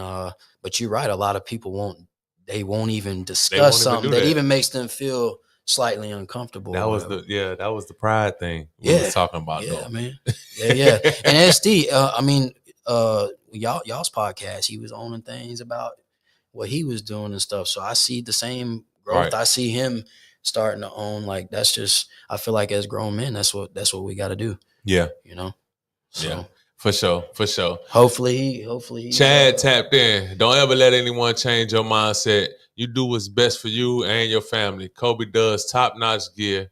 but you're right, a lot of people won't even discuss something that even makes them feel slightly uncomfortable. That was the pride thing we was talking about. Yeah, though. man. Yeah. And SD, y'all's podcast, he was owning things about what he was doing and stuff. So I see the same growth. Right. I see him starting to own. Like, that's just, I feel like as grown men, that's what we got to do. Yeah. So. Yeah. For sure. Hopefully Chad tapped in. Don't ever let anyone change your mindset. You do what's best for you and your family. Colby does top-notch gear.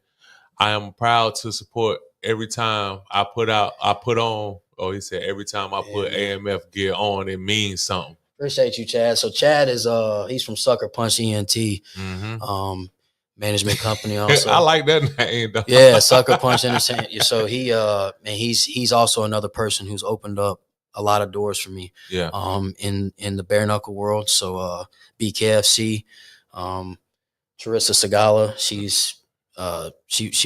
I am proud to support every time I put on. Oh, he said every time I put AMF gear on, it means something. Appreciate you, Chad. So Chad is he's from Sucker Punch ENT. Management company also. I like that name though. Yeah, Sucker Punch Entertainment. So he's also another person who's opened up a lot of doors for me. Yeah. In the bare knuckle world. So BKFC, Teresa Segala, she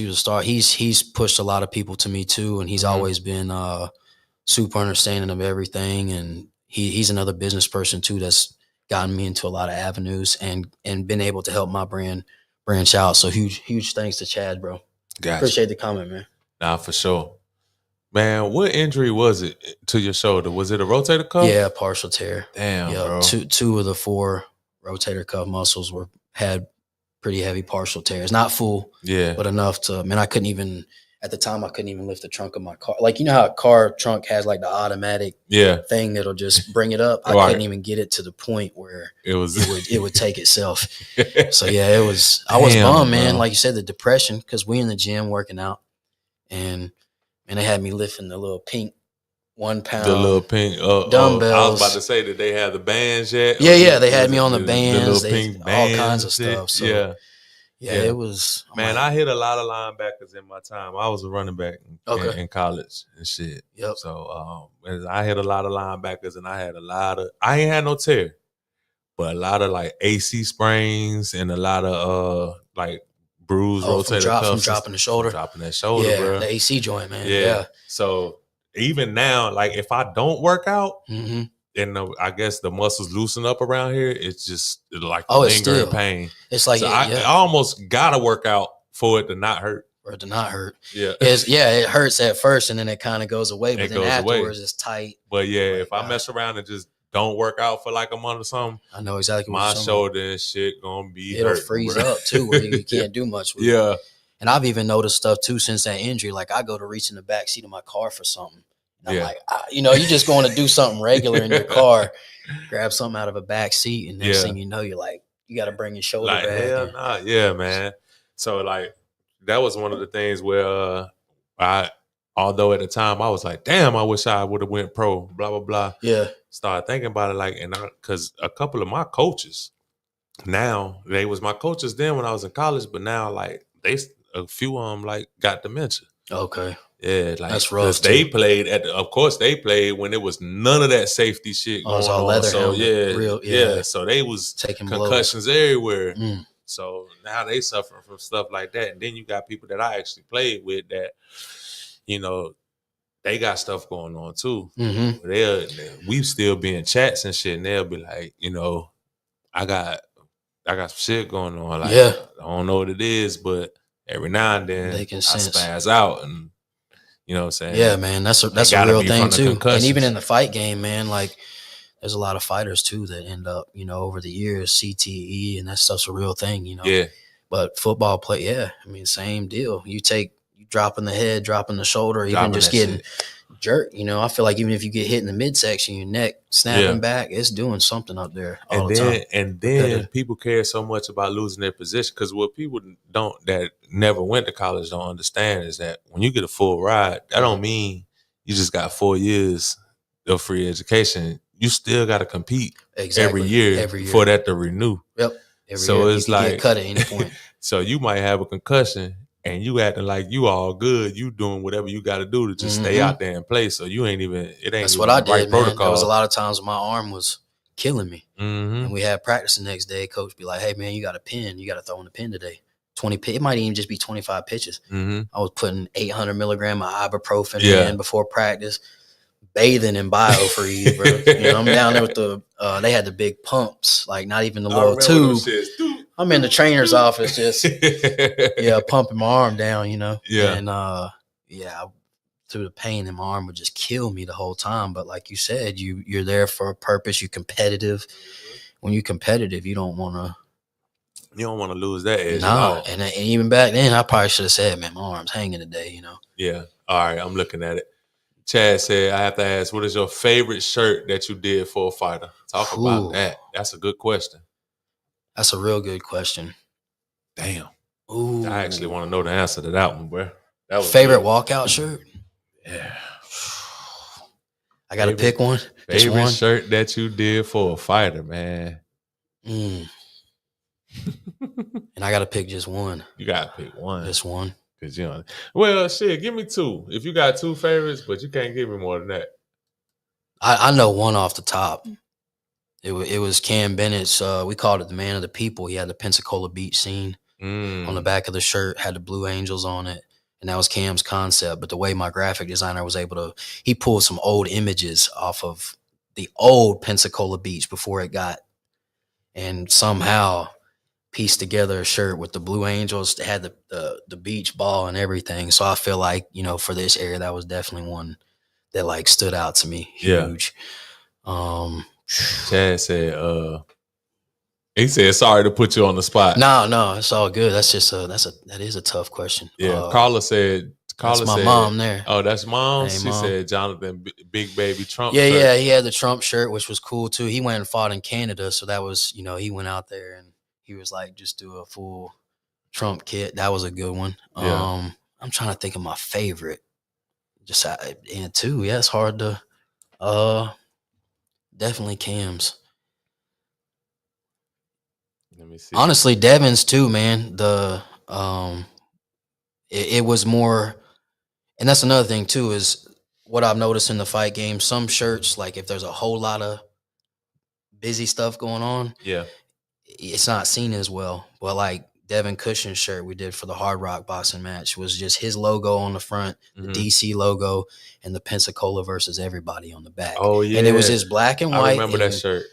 was a star. He's pushed a lot of people to me too, and he's always been super understanding of everything. And he's another business person too that's gotten me into a lot of avenues and been able to help my brand branch out. So huge thanks to Chad, bro. Gotcha. Appreciate the comment, man. Nah, for sure. Man, what injury was it to your shoulder? Was it a rotator cuff? Yeah, partial tear. Damn, bro. Two of the 4 rotator cuff muscles had pretty heavy partial tears. Not full, Yeah. but enough to. Man, I couldn't even at the time. I couldn't even lift the trunk of my car. Like, you know how a car trunk has like the automatic thing that'll just bring it up. I couldn't even get it to the point where it would take itself. So yeah, I was bummed, man. Bro. Like you said, the depression, because we in the gym working out, and they had me lifting the little pink 1 pound, the little pink dumbbells. I was about to say, did they have the bands yet? Yeah, they had me on the bands, the little pink bands, all kinds of stuff. So yeah, it was. Man, I hit a lot of linebackers in my time. I was a running back in college and shit. Yep. So I hit a lot of linebackers, and I had I ain't had no tear, but a lot of like AC sprains and a lot of like bruised rotator cuffs from dropping the shoulder. Dropping that shoulder, bro. The AC joint, man. Yeah. So even now, like if I don't work out, and I guess the muscles loosen up around here, it's just like lingering pain. It's like I almost gotta work out for it to not hurt. For it to not hurt. Yeah. It hurts at first and then it kind of goes away. But then afterwards it's tight. But yeah, if I mess around and just don't work out for like a month or something, I know exactly what my shoulder and shit gonna be it'll hurt, freeze up too, where you can't do much with it. And I've even noticed stuff too since that injury. Like I go to reach in the back seat of my car for something. I'm like, you just going to do something regular in your car, grab something out of a back seat, and next thing you know, you're like, you got to bring your shoulder back. Hell nah. Yeah, man. So like, that was one of the things where although at the time I was like, damn, I wish I would have went pro, blah, blah, blah. Yeah. Started thinking about it because a couple of my coaches, now, they was my coaches then when I was in college, but now like a few of them like got dementia. Okay. Yeah, like that's rough. They played of course they played when it was none of that safety shit going on. Leather so helmet, so they was taking concussions blows everywhere. So now they suffering from stuff like that. And then you got people that I actually played with that, they got stuff going on too. We still be in chats and shit, and they'll be like, I got some shit going on. Like, I don't know what it is, but every now and then I spaz out, and you know what I'm saying? Yeah, man, that's a real thing too. And even in the fight game, man, like there's a lot of fighters too that end up, over the years, CTE, and that stuff's a real thing, Yeah. But football play, same deal. You dropping the head, dropping the shoulder, even just getting jerked. I feel like even if you get hit in the midsection, your neck snapping back, it's doing something up there all the time. And then people care so much about losing their position, because what people that never went to college don't understand is that when you get a full ride, that don't mean you just got 4 years of free education. You still got to compete every year for that to renew. Yep. So it's like get cut at any point. So you might have a concussion and you acting like you all good. You doing whatever you got to do to just stay out there and play. So you ain't even. It ain't. That's even what I did, right man. protocol. There was a lot of times when my arm was killing me, and we had practice the next day. Coach be like, "Hey man, you got a pin. You got to throw in the pin today. 20. It might even just be 25 pitches." I was putting 800 milligram of ibuprofen in before practice. Bathing in biofreeze, bro. I'm down there with they had the big pumps, like not even the little tube. I'm in the trainer's office just, pumping my arm down, Yeah. And, through the pain in my arm would just kill me the whole time. But like you said, you're there for a purpose. You're competitive. When you're competitive, you don't want to lose that edge. Nah, and even back then, I probably should have said, man, my arm's hanging today, Yeah. All right. I'm looking at it. Chad said, I have to ask, what is your favorite shirt that you did for a fighter? Talk about that. That's a good question. That's a real good question. Damn. Ooh. I actually want to know the answer to that one, bro. That was favorite walkout shirt? Yeah. I got to pick one. Favorite shirt that you did for a fighter, man. And I got to pick just one. You got to pick one. Just one. Well, shit, give me two. If you got two favorites, but you can't give me more than that. I know one off the top. It was Cam Bennett's. We called it the Man of the People. He had the Pensacola Beach scene on the back of the shirt, had the Blue Angels on it, and that was Cam's concept. But the way my graphic designer was able to, he pulled some old images off of the old Pensacola Beach before it got, and somehow pieced together a shirt with the Blue Angels that had the beach ball and everything. So I feel like, for this era, that was definitely one that like stood out to me. Huge. Chad said, He said, "Sorry to put you on the spot." No, it's all good. That's just that is a tough question. Yeah, Carla said. That's Carla my said, mom there. "Oh, that's mom." Hey, She Mom. said, "Jonathan, Big Baby Trump Yeah, shirt." yeah, he had the Trump shirt, which was cool too. He went and fought in Canada, so that was, he went out there and he was like, just do a full Trump kit. That was a good one. Yeah. I'm trying to think of my favorite. And two, yeah, it's hard to. Uh, Definitely Cam's. Let me see. Honestly, Devin's too, man. It was more, and that's another thing too, is what I've noticed in the fight game. Some shirts, like if there's a whole lot of busy stuff going on, Yeah. it's not seen as well. But like Devin Cushion's shirt we did for the Hard Rock boxing match was just his logo on the front, the DC logo, and the Pensacola versus everybody on the back. Oh yeah. And it was just black and white. I remember that shirt.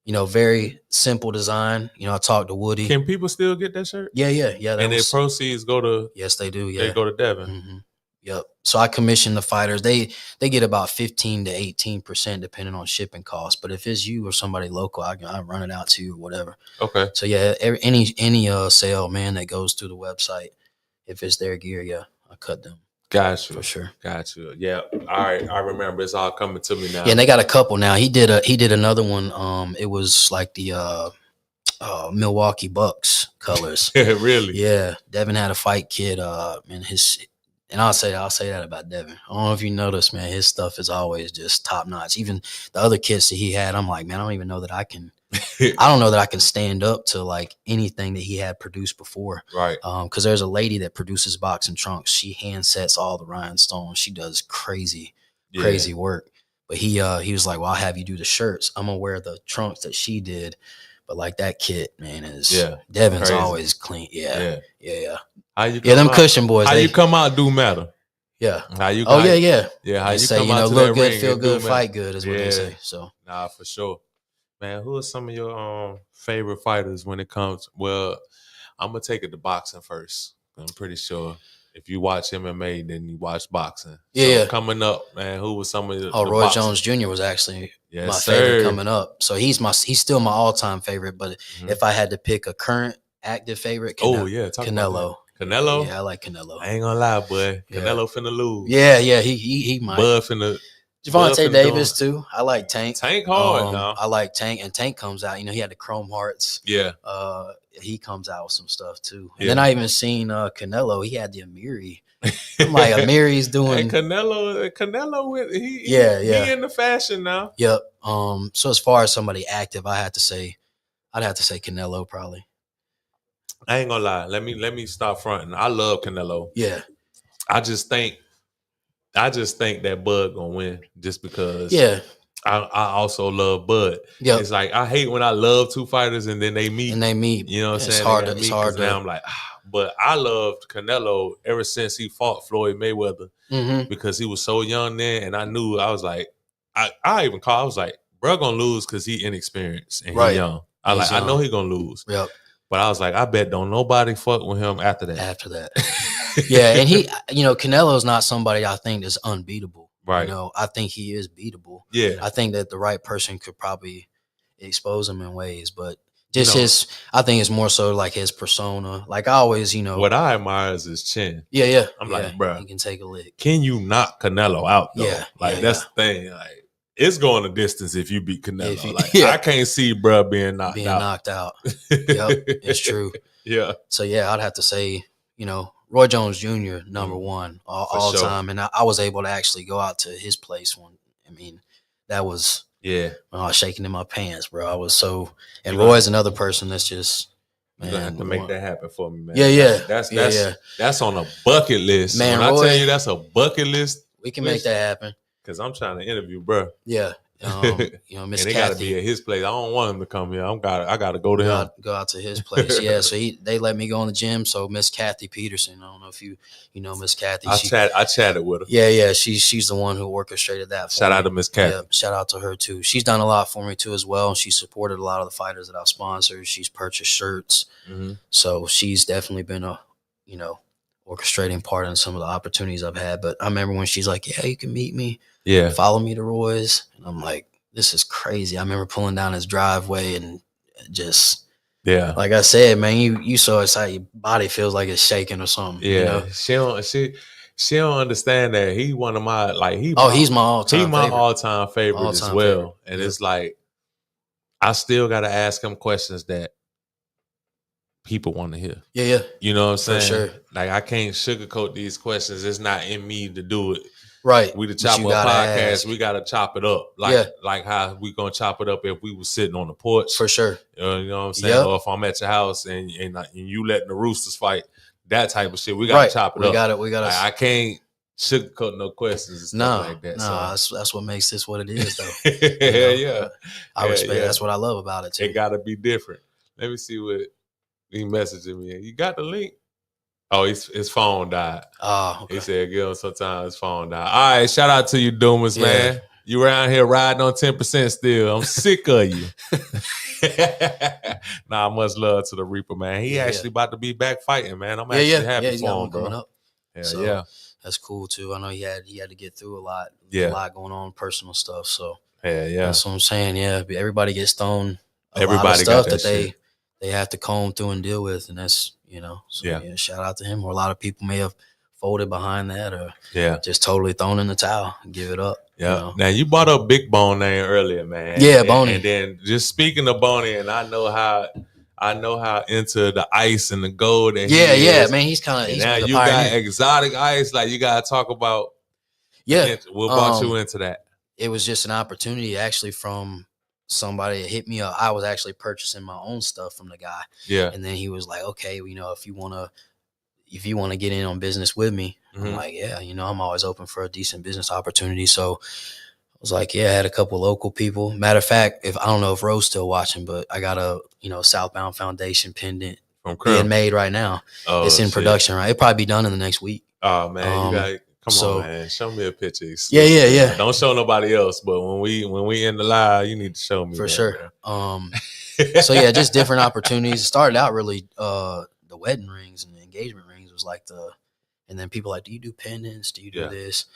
Very simple design. I talked to Woody. Can people still get that shirt? Yeah. And their proceeds go to. Yes, they do. Yeah, they go to Devin. Mm-hmm. Yep. So I commission the fighters. They get about 15 to 18% depending on shipping costs. But if it's you or somebody local, I run it out to you or whatever. Okay. So yeah, any sale, man, that goes through the website, if it's their gear, yeah, I cut them. Got you. For sure. Got you. Yeah. All right. I remember. It's all coming to me now. Yeah, and they got a couple now. He did another one. It was like the Milwaukee Bucks colors. Really? Yeah. Devin had a fight kit. And I'll say that about Devin. I don't know if you noticed, man, his stuff is always just top notch. Even the other kits that he had, I'm like, man, I don't even know that I can stand up to like anything that he had produced before. Right. Because there's a lady that produces boxing trunks. She hand sets all the rhinestones. She does crazy work. But he was like, well, I'll have you do the shirts. I'm gonna wear the trunks that she did. But like that kit, man, Devin's crazy. Always clean. Yeah. How you them Cushion boys. How you come out do matter. Yeah. How you? Yeah. Yeah. How they you say, come out to look that good, ring feel and good, do fight matter. good is what they say. So nah, for sure, man. Who are some of your favorite fighters when it comes? Well, I'm gonna take it to boxing first. I'm pretty sure if you watch MMA, then you watch boxing. Yeah. So coming up, man, who was some of the Roy boxers? Jones Jr. was actually Yes, my sir. favorite coming up. So he's still my all-time favorite. But if I had to pick a current active favorite, talk Canelo. about that. Canelo? Yeah, I like Canelo. I ain't gonna lie, boy. Canelo finna lose. Yeah, he might. Bud finna. Javante Davis too. I like Tank. Tank hard now. I like Tank, and Tank comes out. He had the Chrome Hearts. Yeah. He comes out with some stuff too. And Yeah. then I even seen Canelo. He had the Amiri. I'm like, Amiri's doing. Hey, Canelo, he in the fashion now. Yep. So as far as somebody active, I'd have to say Canelo probably. I ain't gonna lie. Let me stop fronting. I love Canelo. Yeah. I just think that Bud gonna win just because. Yeah. I also love Bud. Yep. It's like I hate when I love two fighters and then they meet. You know what I'm saying? It's hard. Now I'm like, but I loved Canelo ever since he fought Floyd Mayweather because he was so young then, and I knew I was like, I was like, bro, gonna lose because he inexperienced and he young. I know he gonna lose. Yep. But I was like, I bet don't nobody fuck with him after that. Yeah, and he, Canelo's not somebody I think is unbeatable. Right. I think he is beatable. Yeah. I think that the right person could probably expose him in ways, but just I think it's more so like his persona. Like I always, what I admire is his chin. Yeah. I'm like, bro, he can take a lick. Can you knock Canelo out though? Yeah. That's the thing. Like, it's going a distance if you beat Canelo. I can't see bro being knocked out. Yep, it's true. Yeah. So I'd have to say, Roy Jones Jr. number one all sure. time, and I was able to actually go out to his place one. I mean, that was I was shaking in my pants, bro. I was so. And Roy's another person that's just. You're gonna have to make that happen for me, man. Yeah. That's on a bucket list. Man, when Roy, I tell you that's a bucket list, we can make that happen. Cause I'm trying to interview, bro. Yeah. Miss Kathy. Gotta be at his place. I don't want him to come here. I gotta go to him. Go out to his place. Yeah. So they let me go in the gym. So Miss Kathy Peterson. I don't know if you know Miss Kathy. I chatted with her. Yeah. She's the one who orchestrated that. Shout out to Miss Kathy. Yeah, shout out to her too. She's done a lot for me too as well. She supported a lot of the fighters that I've sponsored. She's purchased shirts. So she's definitely been a orchestrating part in some of the opportunities I've had. But I remember when she's like, yeah, you can meet me. Yeah. Follow me to Roy's. And I'm like, this is crazy. I remember pulling down his driveway and just, Yeah. Like I said, man, you saw it's how your body feels like it's shaking or something. Yeah. You know? She don't understand that he one of my like He's my all-time favorite. all-time favorite as All-time well. favorite. And Yep. it's like I still gotta ask him questions that people want to hear. Yeah. You know what I'm For saying? sure. Like I can't sugarcoat these questions. It's not in me to do it. Right. We the But Chop you Up gotta podcast. ask. We gotta chop it up. Yeah. Like how we gonna chop it up if we was sitting on the porch. For sure. You know what I'm saying? Yep. Or if I'm at your house and you letting the roosters fight, that type of shit. We gotta chop it up. We gotta. I can't sugarcoat no questions and stuff like that. That's what makes this what it is, though. Yeah. I respect. That's what I love about it too. It gotta be different. Let me see what he messaging me. You got the link? Oh, his phone died. Oh, okay. He said, "Give him some time. His phone died." All right, shout out to you, Doomers, man. You around here riding on 10% still. I'm sick of you. Nah, much love to the Reaper, man. He actually about to be back fighting, man. I'm actually happy he's for got him, one bro. coming up. Yeah. That's cool too. I know he had to get through a lot. Yeah. A lot going on, personal stuff. So Yeah. that's what I'm saying. Yeah, everybody gets thrown a lot of Everybody stuff got that they have to comb through and deal with, and that's So yeah, shout out to him. Or a lot of people may have folded behind that, or just totally thrown in the towel and give it up. Yeah. Now you brought up Big Bone name earlier, man. Yeah, Boney. And then just speaking of Boney, and I know how into the ice and the gold that he is. Man, he's kind of. Now you got exotic ice, like you gotta talk about. Yeah, what brought you into that? It was just an opportunity, actually, from somebody that hit me up. I was actually purchasing my own stuff from the guy. Yeah, and then he was like, "Okay, if you wanna get in on business with me," I'm like, "Yeah, I'm always open for a decent business opportunity." So I was like, "Yeah," I had a couple local people. Matter of fact, I don't know if Ro's still watching, but I got a Southbound Foundation pendant being made right now. Oh, it's in production, right? It'll probably be done in the next week. Oh man, you got. Come on, man. Show me a picture. Yeah. Don't show nobody else, but when we in the live, you need to show me. For sure. So yeah, just different opportunities. It started out really the wedding rings and the engagement rings was like and then people like, do you do pendants? Do you do this?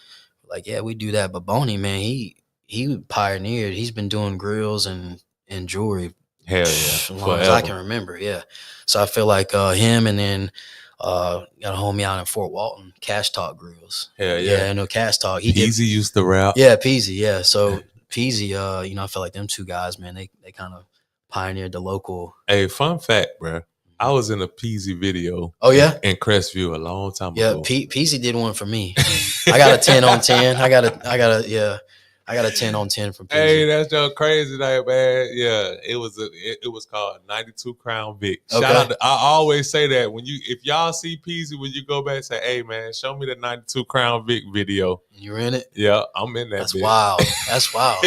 Like, yeah, we do that. But Boney, man, he pioneered. He's been doing grills and jewelry. Hell yeah. As long as I can remember. Yeah. So I feel like him, and then got a homie out in Fort Walton, Cash Talk Grills. Hell yeah. Yeah, I know Cash Talk. Peasy used to rap. Yeah, Peasy. Yeah. So Peasy, I feel like them two guys, man, they kind of pioneered the local. Hey, fun fact, bro. I was in a Peasy video. Oh yeah, in Crestview a long time ago. Yeah, Peasy did one for me. I got a 10 on 10. I got a 10 on 10 from Peasy. Hey, that's just crazy, night, man. Yeah, it was called 92 Crown Vic. Shout out! I always say that if y'all see Peasy when you go back, say, "Hey, man, show me the 92 Crown Vic video." You in it? Yeah, I'm in that. That's wild. That's wild.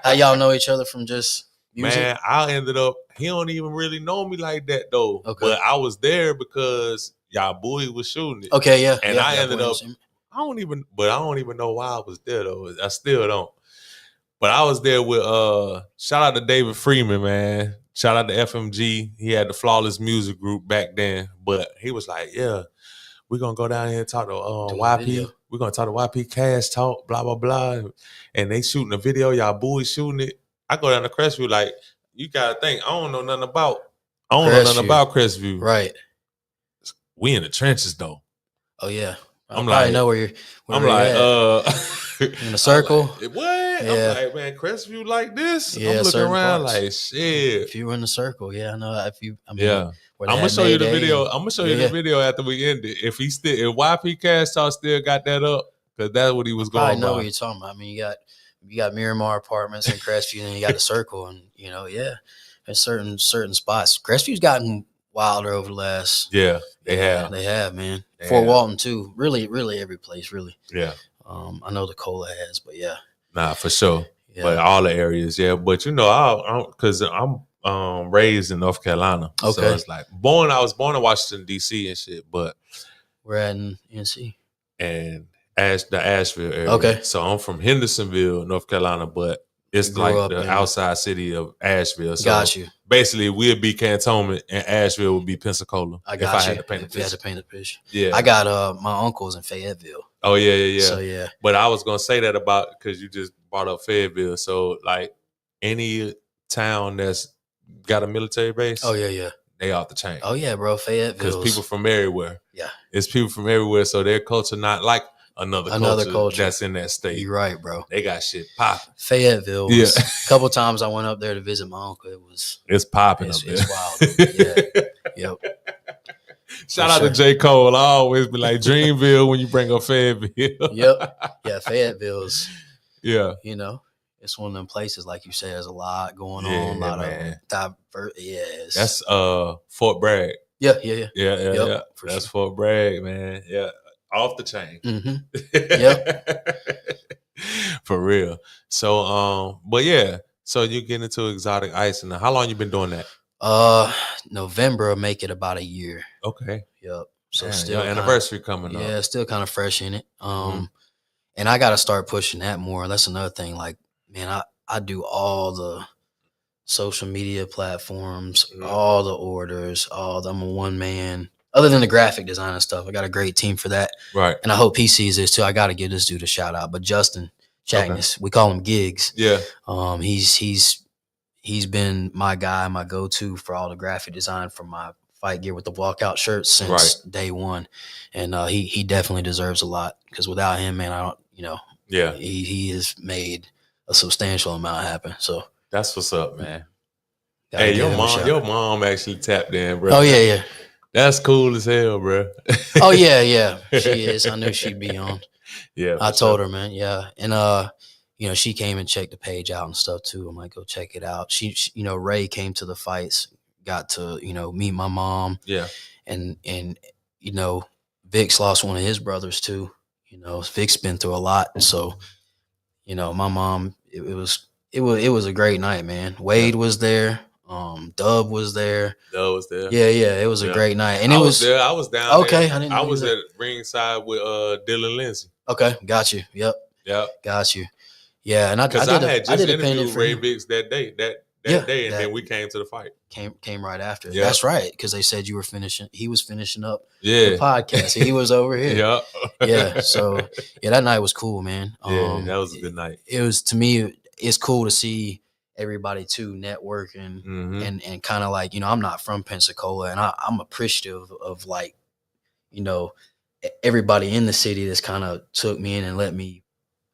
How y'all know each other from just music? Man, I ended up. He don't even really know me like that though. Okay. But I was there because y'all boy was shooting it. Okay, yeah. And I ended up. I don't even know why I was there though. I still don't. But I was there with shout out to David Freeman, man. Shout out to FMG. He had the Flawless Music Group back then. But he was like, yeah, we're gonna go down here and talk to YP. We're gonna talk to YP Cash Talk, blah, blah, blah. And they shooting a video, y'all boys shooting it. I go down to Crestview, like, you gotta think, I don't know nothing about Crestview. Right. We in the trenches though. Oh yeah. I know where you're I'm like, in a circle. Like, what? Yeah. I'm like, man, Crestview like this? Yeah, I'm looking around parts. like, shit. If you were in the circle, yeah, I know. I'm gonna show you the video. I'm gonna show you the video after we end it. If YP Cash Talk still got that up, because that's what he was going. I know what you're talking about. I mean, you got Miramar Apartments in Crestview, and you got the Circle, and there's certain spots. Crestview's gotten wilder over the last. Yeah, they have, man. Fort Walton too. Really, really every place, really. Yeah. I know the Cola has, but yeah. Nah, for sure. Yeah. But all the areas, yeah. But because I'm raised in North Carolina, okay. So it's like I was born in Washington D.C. and shit, but we're at in NC and the Asheville area. Okay, so I'm from Hendersonville, North Carolina, but it's like the outside city of Asheville. So got you. Basically, we'd be Cantonment, and Asheville would be Pensacola. I got you. Had to paint a picture. You had to paint a picture. Yeah, I got my uncles in Fayetteville. Oh yeah. So yeah, but I was gonna say that about because you just brought up Fayetteville. So like any town that's got a military base. Oh yeah. They off the chain. Oh yeah, bro. Because Fayetteville. people from everywhere. Yeah. It's people from everywhere, so their culture not like another culture that's in that state. You're right, bro. They got shit popping. Fayetteville. A couple times I went up there to visit my uncle. It's popping up there. It's wild. Yeah. Yep. Shout out to J. Cole. I always be like Dreamville when you bring up Fayetteville. Yep. Yeah, Fayetteville's. Yeah. You know, it's one of them places, like you said, there's a lot going on. A lot of diverse. Yes. That's Fort Bragg. Yeah. Yeah. That's sure. Fort Bragg, man. Yeah. Off the chain. Mm-hmm. Yep. For real. So but yeah. So you get into exotic ice, and how long you been doing that? November will make it about a year. Okay. Yep. So still your anniversary coming up. Yeah, still kind of fresh in it. And I gotta start pushing that more. That's another thing. Like, man, I do all the social media platforms, all the orders, I'm a one man. Other than the graphic design and stuff, I got a great team for that. Right. And I hope he sees this too. I got to give this dude a shout out. But Justin Chagness, we call him Gigs. Yeah. He's been my guy, my go-to for all the graphic design for my fight gear with the walkout shirts since day one. And he definitely deserves a lot, because without him, man, I don't, yeah, he has made a substantial amount happen. So that's what's up, man. Hey, your mom actually tapped in, bro. Oh yeah. That's cool as hell, bro. Oh yeah. She is. I knew she'd be on. Yeah. I told her, man. Yeah. And she came and checked the page out and stuff too. I'm like, go check it out. She Ray came to the fights, got to, meet my mom. Yeah. And Vic's lost one of his brothers too. Vic's been through a lot. So, my mom, it was a great night, man. Wade was there. Dub was there. Yeah. It was a great night. And I was there. I was down. Okay. There. I was at ringside with Dylan Lindsay. Okay. Got you. Yep. Got you. Yeah. And I had just interviewed Ray Biggs that day. That day, and then we came to the fight. Came right after. Yep. That's right, because they said he was finishing up the podcast. He was over here. Yeah. So that night was cool, man. That was a good night. It was, to me, it's cool to see everybody too networking and kind of like, I'm not from Pensacola, and I'm appreciative of like, everybody in the city that's kind of took me in and let me.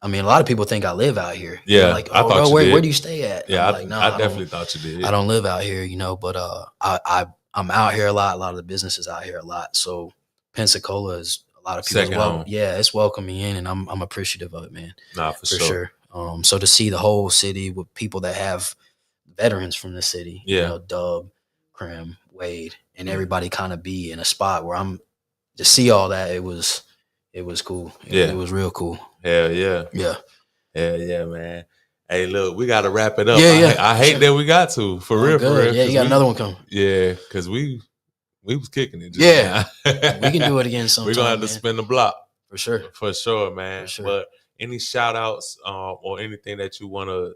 I mean, a lot of people think I live out here. Yeah, like, oh, bro, where do you stay at? Yeah, I'm like, no, I definitely thought you did. I don't live out here, but I'm out here a lot. A lot of the businesses out here a lot. So Pensacola is a lot of people. Yeah, it's welcoming in, and I'm appreciative of it, man. Nah, for sure. So to see the whole city with people that have veterans from the city, Dub, Crim, Wade, and everybody kind of be in a spot where I'm to see all that. It was cool. It was real cool. Hell yeah. Yeah. Hell yeah, man. Hey, look, we got to wrap it up. Yeah. I hate that we got to, for real. Yeah, you got another one coming. Yeah, because we was kicking it. We can do it again sometime. We're going to have to spin the block. For sure. For sure, man. For sure. But any shout outs or anything that you want to,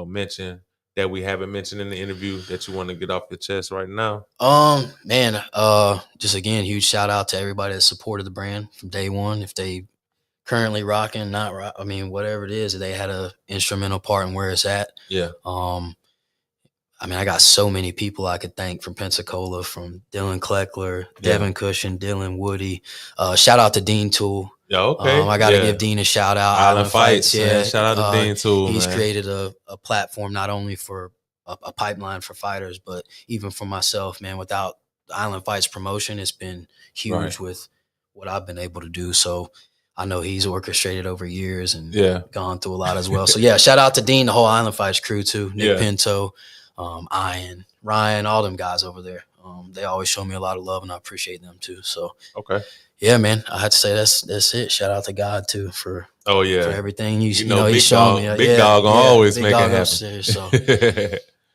mention that we haven't mentioned in the interview that you want to get off your chest right now? Man, just again, huge shout out to everybody that supported the brand from day one. If they currently rocking, not rock, I mean, whatever it is, they had a instrumental part in where it's at. Yeah. I mean, I got so many people I could thank from Pensacola, from Dylan Kleckler, Devin Cushion, Dylan Woody. Shout out to Dean Tool. Yeah, okay. I got to give Dean a shout out. Island Fights. Yeah. Shout out to Dean Tool. He's created a platform not only for a pipeline for fighters, but even for myself, man. Without the Island Fights promotion, it's been huge with what I've been able to do. So I know he's orchestrated over years and gone through a lot as well. So shout out to Dean, the whole Island Fights crew too. Nick Pinto, Ian, Ryan, all them guys over there. They always show me a lot of love, and I appreciate them too. So yeah, man, I had to say that's it. Shout out to God too for everything he showed me. Big dog gonna always make it happen. Upstairs, so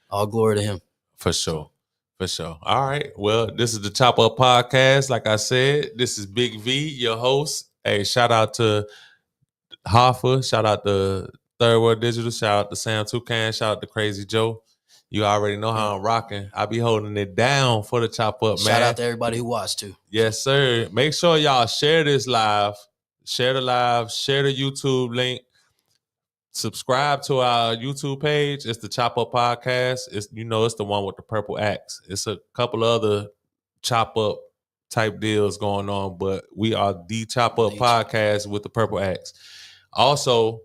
all glory to him. For sure. All right. Well, this is the Chop Up Podcast. Like I said, this is Big V, your host. Hey, shout out to Hoffa. Shout out to Third World Digital. Shout out to Sam Toucan. Shout out to Crazy Joe. You already know how I'm rocking. I be holding it down for the Chop Up, man. Shout out to everybody who watched too. Yes, sir. Make sure y'all share this live. Share the live. Share the YouTube link. subscribe to our YouTube page. It's the Chop Up Podcast. It's it's the one with the purple axe. It's a couple other chop up type deals going on, but we are the Chop Up Podcast with the purple axe. Also,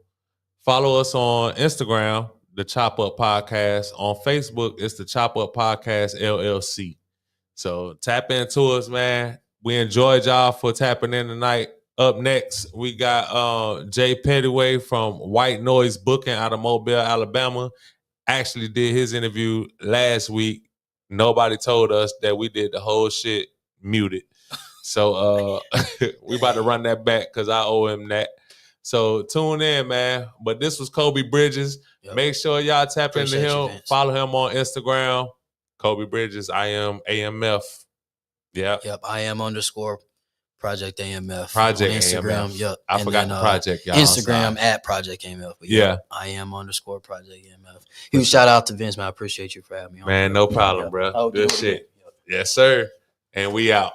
follow us on Instagram, the Chop Up Podcast. On Facebook, it's the Chop Up Podcast LLC. So tap into us, man. We enjoyed y'all for tapping in tonight. Up next, we got Jay Pettyway from White Noise Booking out of Mobile, Alabama. Actually did his interview last week. Nobody told us that we did the whole shit muted. So we about to run that back because I owe him that. So tune in, man. But this was Colby Bridges. Yep. Make sure y'all tap into him. Follow him on Instagram. Colby Bridges, I am AMF. Yep. I am _ Project AMF. Project on Instagram. AMF. Yep. I forgot the project, y'all. Instagram at Project AMF. But I am _ Project AMF. Huge shout out to Vince, man. I appreciate you for having me on. Man, no problem, bro. Good shit. Yes, sir. And we out.